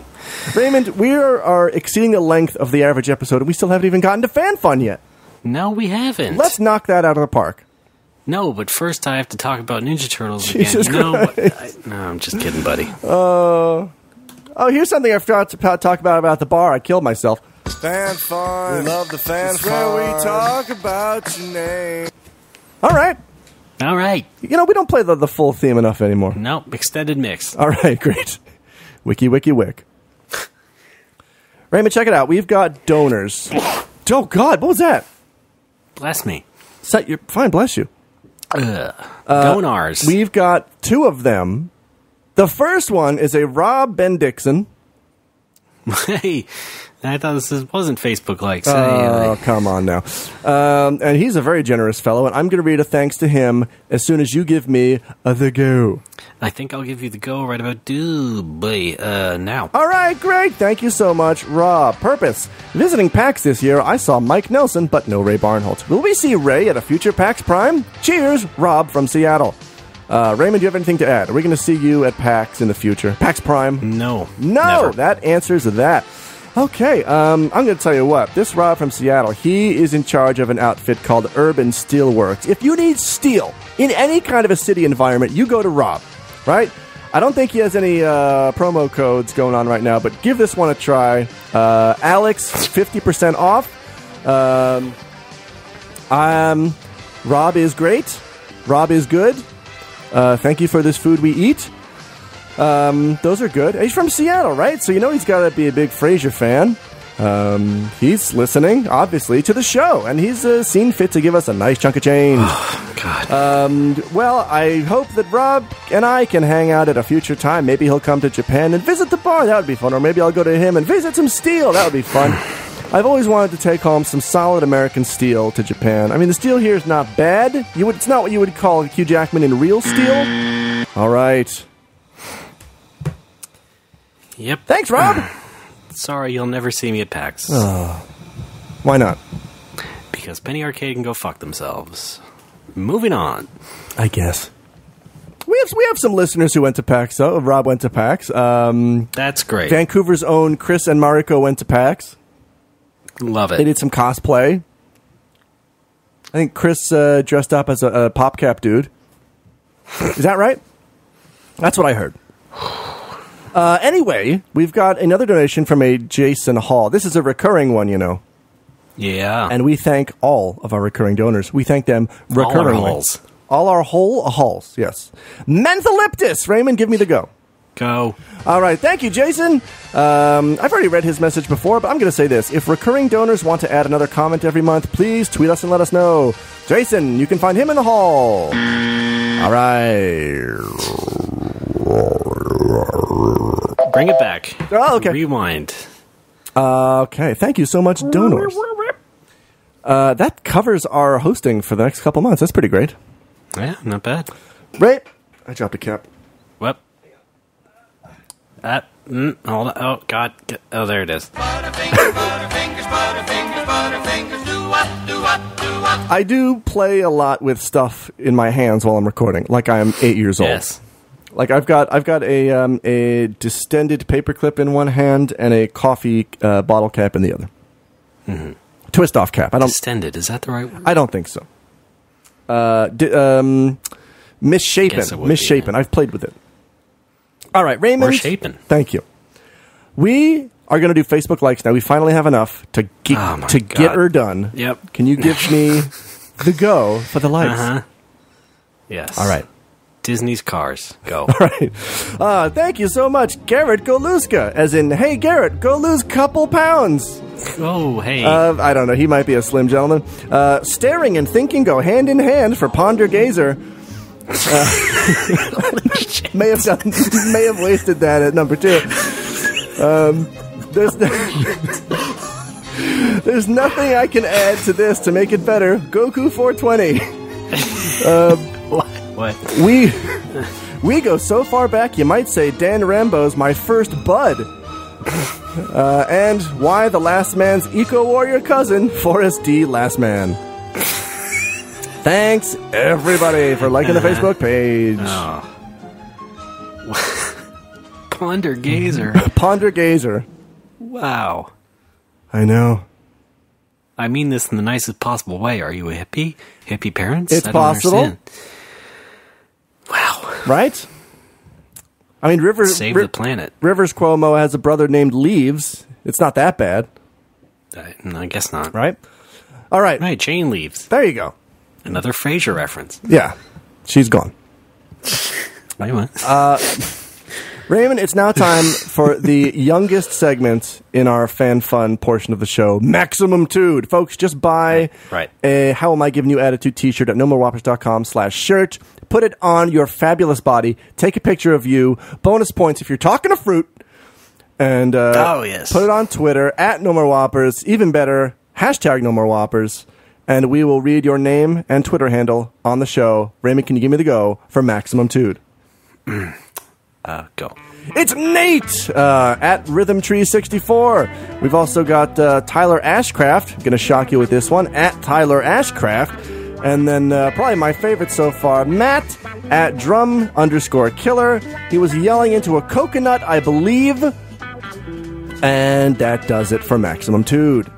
Raymond, we are exceeding the length of the average episode, and we still haven't even gotten to fan fun yet. No, we haven't. Let's knock that out of the park. No, but first I have to talk about Ninja Turtles Jesus again. Christ. No, I'm just kidding, buddy. Here's something I forgot to talk about the bar. I killed myself. Fan fun. We love the fan fun. Where we talk about your name. All right. We don't play the full theme enough anymore. Nope, extended mix. All right, great. Wiki, wick. Raymond, check it out. We've got donors. Oh, God, what was that? Bless me. Fine, bless you. Donors. We've got two of them. The first one is a Rob Bendixson. Hey, I thought this wasn't Facebook likes. Oh, come on now. And he's a very generous fellow, and I'm going to read a thanks to him as soon as you give me the go. I think I'll give you the go right about now. All right, great. Thank you so much, Rob. Purpose. Visiting PAX this year, I saw Mike Nelson, but no Ray Barnholt. Will we see Ray at a future PAX Prime? Cheers, Rob from Seattle. Raymond, do you have anything to add? Are we going to see you at PAX in the future? PAX Prime? No. Never. That answers that. Okay, I'm going to tell you what. This Rob from Seattle, he is in charge of an outfit called Urban Steelworks. If you need steel in any kind of a city environment, you go to Rob, right? I don't think he has any promo codes going on right now, but give this one a try. Alex, 50% off. Rob is great. Rob is good. Thank you for this food we eat. Those are good. He's from Seattle, right? So you know he's got to be a big Frasier fan. He's listening, obviously, to the show, and he's seen fit to give us a nice chunk of change. Oh, God. Well, I hope that Rob and I can hang out at a future time. Maybe he'll come to Japan and visit the bar. That would be fun. Or maybe I'll go to him and visit some steel. That would be fun. I've always wanted to take home some solid American steel to Japan. I mean, the steel here is not bad. It's not what you would call Hugh Jackman in real steel. All right. Yep. Thanks, Rob. Sorry, you'll never see me at PAX. Why not? Because Penny Arcade can go fuck themselves. Moving on. I guess. We have some listeners who went to PAX, though. Rob went to PAX. That's great. Vancouver's own Chris and Mariko went to PAX. Love it. They did some cosplay. I think Chris dressed up as a PopCap dude. Is that right? That's what I heard. Anyway, we've got another donation from a Jason Hall. This is a recurring one, you know. Yeah. And we thank all of our recurring donors. We thank them recurringly. All our halls. All our whole halls, yes. Mentholyptus! Raymond, give me the go. Go. All right, thank you, Jason. I've already read his message before, but I'm going to say this. If recurring donors want to add another comment every month, please tweet us and let us know. Jason, you can find him in the hall. All right. Bring it back. Oh, okay. Rewind. Okay, thank you so much, donors. That covers our hosting for the next couple months. That's pretty great. Yeah, not bad. Right? I dropped a cap. What? Hold on. Oh, God. Oh, there it is. I do play a lot with stuff in my hands while I'm recording, like I am 8 years old. Yes. Like I've got a distended paperclip in one hand and a coffee bottle cap in the other. Mm-hmm. Twist off cap. Distended, is that the right word? I don't think so. Misshapen. Misshapen. I've played with it. All right, Raymond. Or shapen. Thank you. We are going to do Facebook likes now. We finally have enough to get her done. Yep. Can you give me the go for the likes? Uh-huh. Yes. All right. Disney's Cars. Go. All right. Thank you so much, Garrett Goluska. As in, hey, Garrett, go lose couple pounds. Oh, hey. I don't know. He might be a slim gentleman. Staring and thinking go hand in hand for Ponder Gazer. May have wasted that at number 2. There's nothing I can add to this to make it better. Goku 420. What? We go so far back, you might say Dan Rambo's my first bud. And why the Last Man's eco-warrior cousin, Forrest D. Last Man. Thanks, everybody, for liking the Facebook page. Oh. Ponder Gazer. Ponder Gazer. Wow. I know. I mean this in the nicest possible way. Are you a hippie? Hippie parents? It's possible. Understand. Wow. Right? I mean, Save the planet. Rivers Cuomo has a brother named Leaves. It's not that bad. I guess not. Right? All right. Right, Jane Leaves. There you go. Another Frasier reference. Yeah. She's gone. Anyway. Raymond, it's now time for the youngest segment in our fan fun portion of the show, Maximum Tude. Folks, just buy a How Am I Giving You Attitude t-shirt at nomorewhoppers.com/shirt. Put it on your fabulous body. Take a picture of you. Bonus points if you're talking to fruit. And put it on Twitter at nomorewhoppers. Even better, hashtag nomorewhoppers. And we will read your name and Twitter handle on the show. Raymond, can you give me the go for Maximum Tude? Go. It's Nate at RhythmTree64. We've also got Tyler Ashcraft. Going to shock you with this one, at Tyler Ashcraft. And then probably my favorite so far, Matt at Drum_Killer. He was yelling into a coconut, I believe. And that does it for Maximum Tude.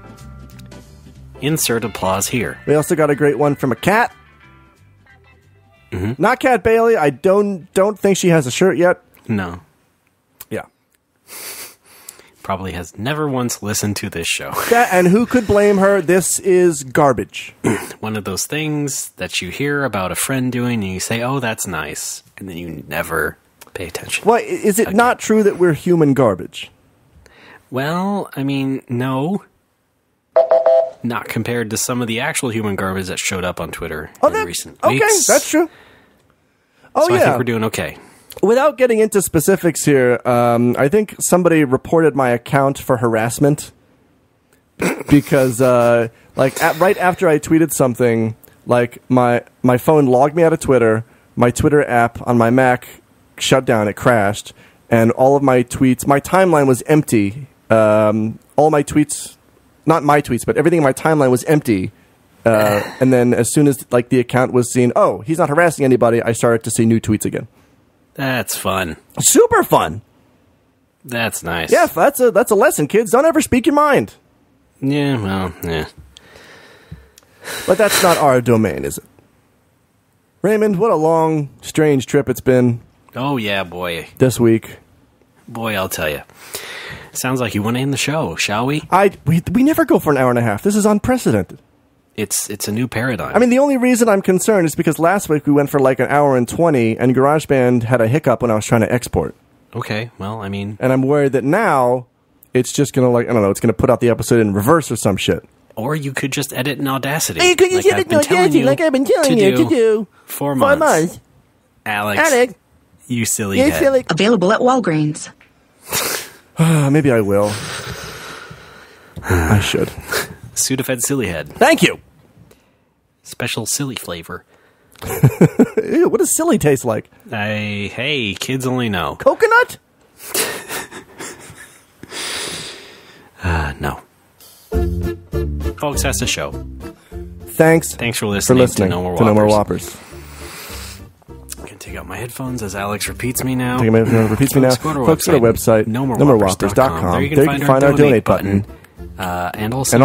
Insert applause here. We also got a great one from a cat. Mm-hmm. Not Cat Bailey. I don't think she has a shirt yet. No. Yeah. Probably has never once listened to this show. And who could blame her? This is garbage. One of those things that you hear about a friend doing and you say, oh, that's nice. And then you never pay attention. Well, is it not true that we're human garbage? Well, I mean, no. Not compared to some of the actual human garbage that showed up on Twitter in recent weeks. Okay, that's true. Oh, so yeah. I think we're doing okay. Without getting into specifics here, I think somebody reported my account for harassment because, right after I tweeted something, like my phone logged me out of Twitter, my Twitter app on my Mac shut down, it crashed, and all of my tweets, my timeline was empty. All my tweets, not my tweets, but everything in my timeline was empty. And then as soon as the account was seen, oh, he's not harassing anybody, I started to see new tweets again. That's fun. Super fun. That's nice. Yeah, that's a lesson, kids. Don't ever speak your mind. Yeah, well, yeah. But that's not our domain, is it? Raymond, what a long, strange trip it's been. Oh, yeah, boy. This week. Boy, I'll tell you. Sounds like you want to end the show, shall we? We never go for an hour and a half. This is unprecedented. It's a new paradigm. I mean, the only reason I'm concerned is because last week we went for like an hour and 20, and GarageBand had a hiccup when I was trying to export. Okay, well, I mean... And I'm worried that now it's just going to, it's going to put out the episode in reverse or some shit. Or you could just edit in Audacity. Hey, could you edit in Audacity like I've been telling you to do? 4 months. 4 months. Alex. You silly head. Available at Walgreens. Maybe I will. I should. Sudafed Silly Head. Thank you. Special silly flavor. Ew, what does silly taste like? Hey, kids only know. Coconut? No. Folks, that's the show. Thanks for listening to No More Whoppers. I'm going to take out my headphones as Alex repeats me now. Folks, go to our website, nomorewhoppers.com. There you can find our donate button. And also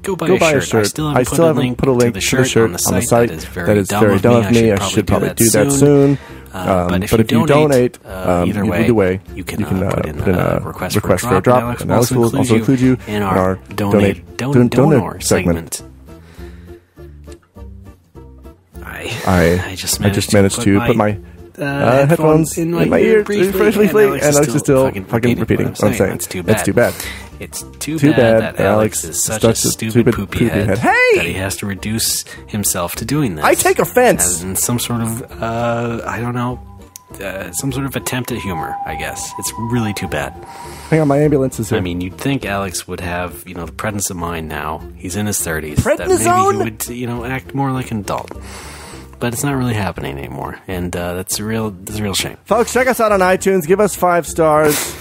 go buy a shirt. I still haven't put a link to the shirt on the site. That is very dumb of me. I should probably do that soon. But if you donate, either way, you can put in a request for a drop, and Alex will also include you in our donor segment. I just managed to put my headphones in my ear briefly, and Alex is still fucking repeating what I'm saying. That's too bad. It's too bad that Alex is such a stupid poopy head that he has to reduce himself to doing this. I take offense. As in some sort of, some sort of attempt at humor, I guess. It's really too bad. Hang on, my ambulance is here. I mean, you'd think Alex would have, the presence of mind now. He's in his 30s. Prednisone? That maybe he would, act more like an adult. But it's not really happening anymore, and that's a real shame. Folks, check us out on iTunes. Give us 5 stars.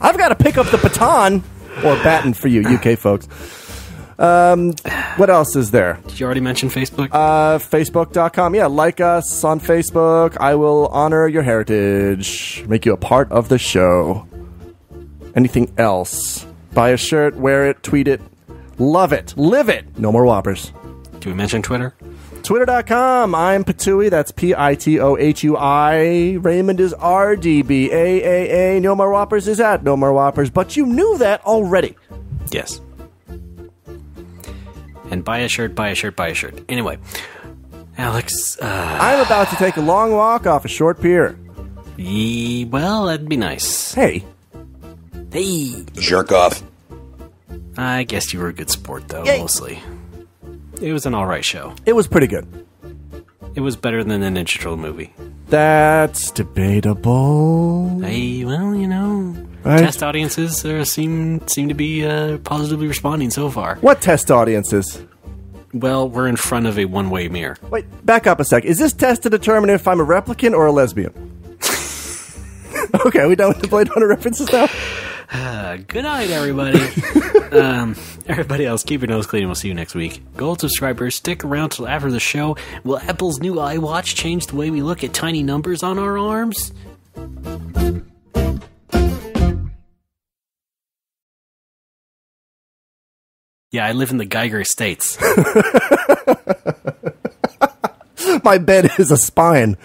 I've got to pick up the baton, or baton for you, UK folks. What else is there? Did you already mention Facebook? Facebook.com. Yeah, like us on Facebook. I will honor your heritage. Make you a part of the show. Anything else? Buy a shirt, wear it, tweet it. Love it. Live it. No more whoppers. Do we mention Twitter? Twitter.com. I'm Patui. That's Pitohui. Raymond is RDBAAA. No More Whoppers is at No More Whoppers. But you knew that already. Yes. And buy a shirt. Anyway, Alex. I'm about to take a long walk off a short pier. Well, that'd be nice. Hey. Jerk off. I guess you were a good sport, though, Yay. mostly. It was an alright show. It was pretty good. It was better than the Ninja Turtle movie. That's debatable. Hey, well, test audiences seem to be positively responding so far. What test audiences? Well, we're in front of a one-way mirror. Wait, back up a sec. Is this test to determine if I'm a replicant or a lesbian? Okay, are we done with the Blade Runner references now? Good night, everybody. Everybody else, keep your nose clean and we'll see you next week. Gold subscribers, stick around till after the show. Will Apple's new iWatch change the way we look at tiny numbers on our arms? Yeah, I live in the Geiger Estates. My bed is a spine.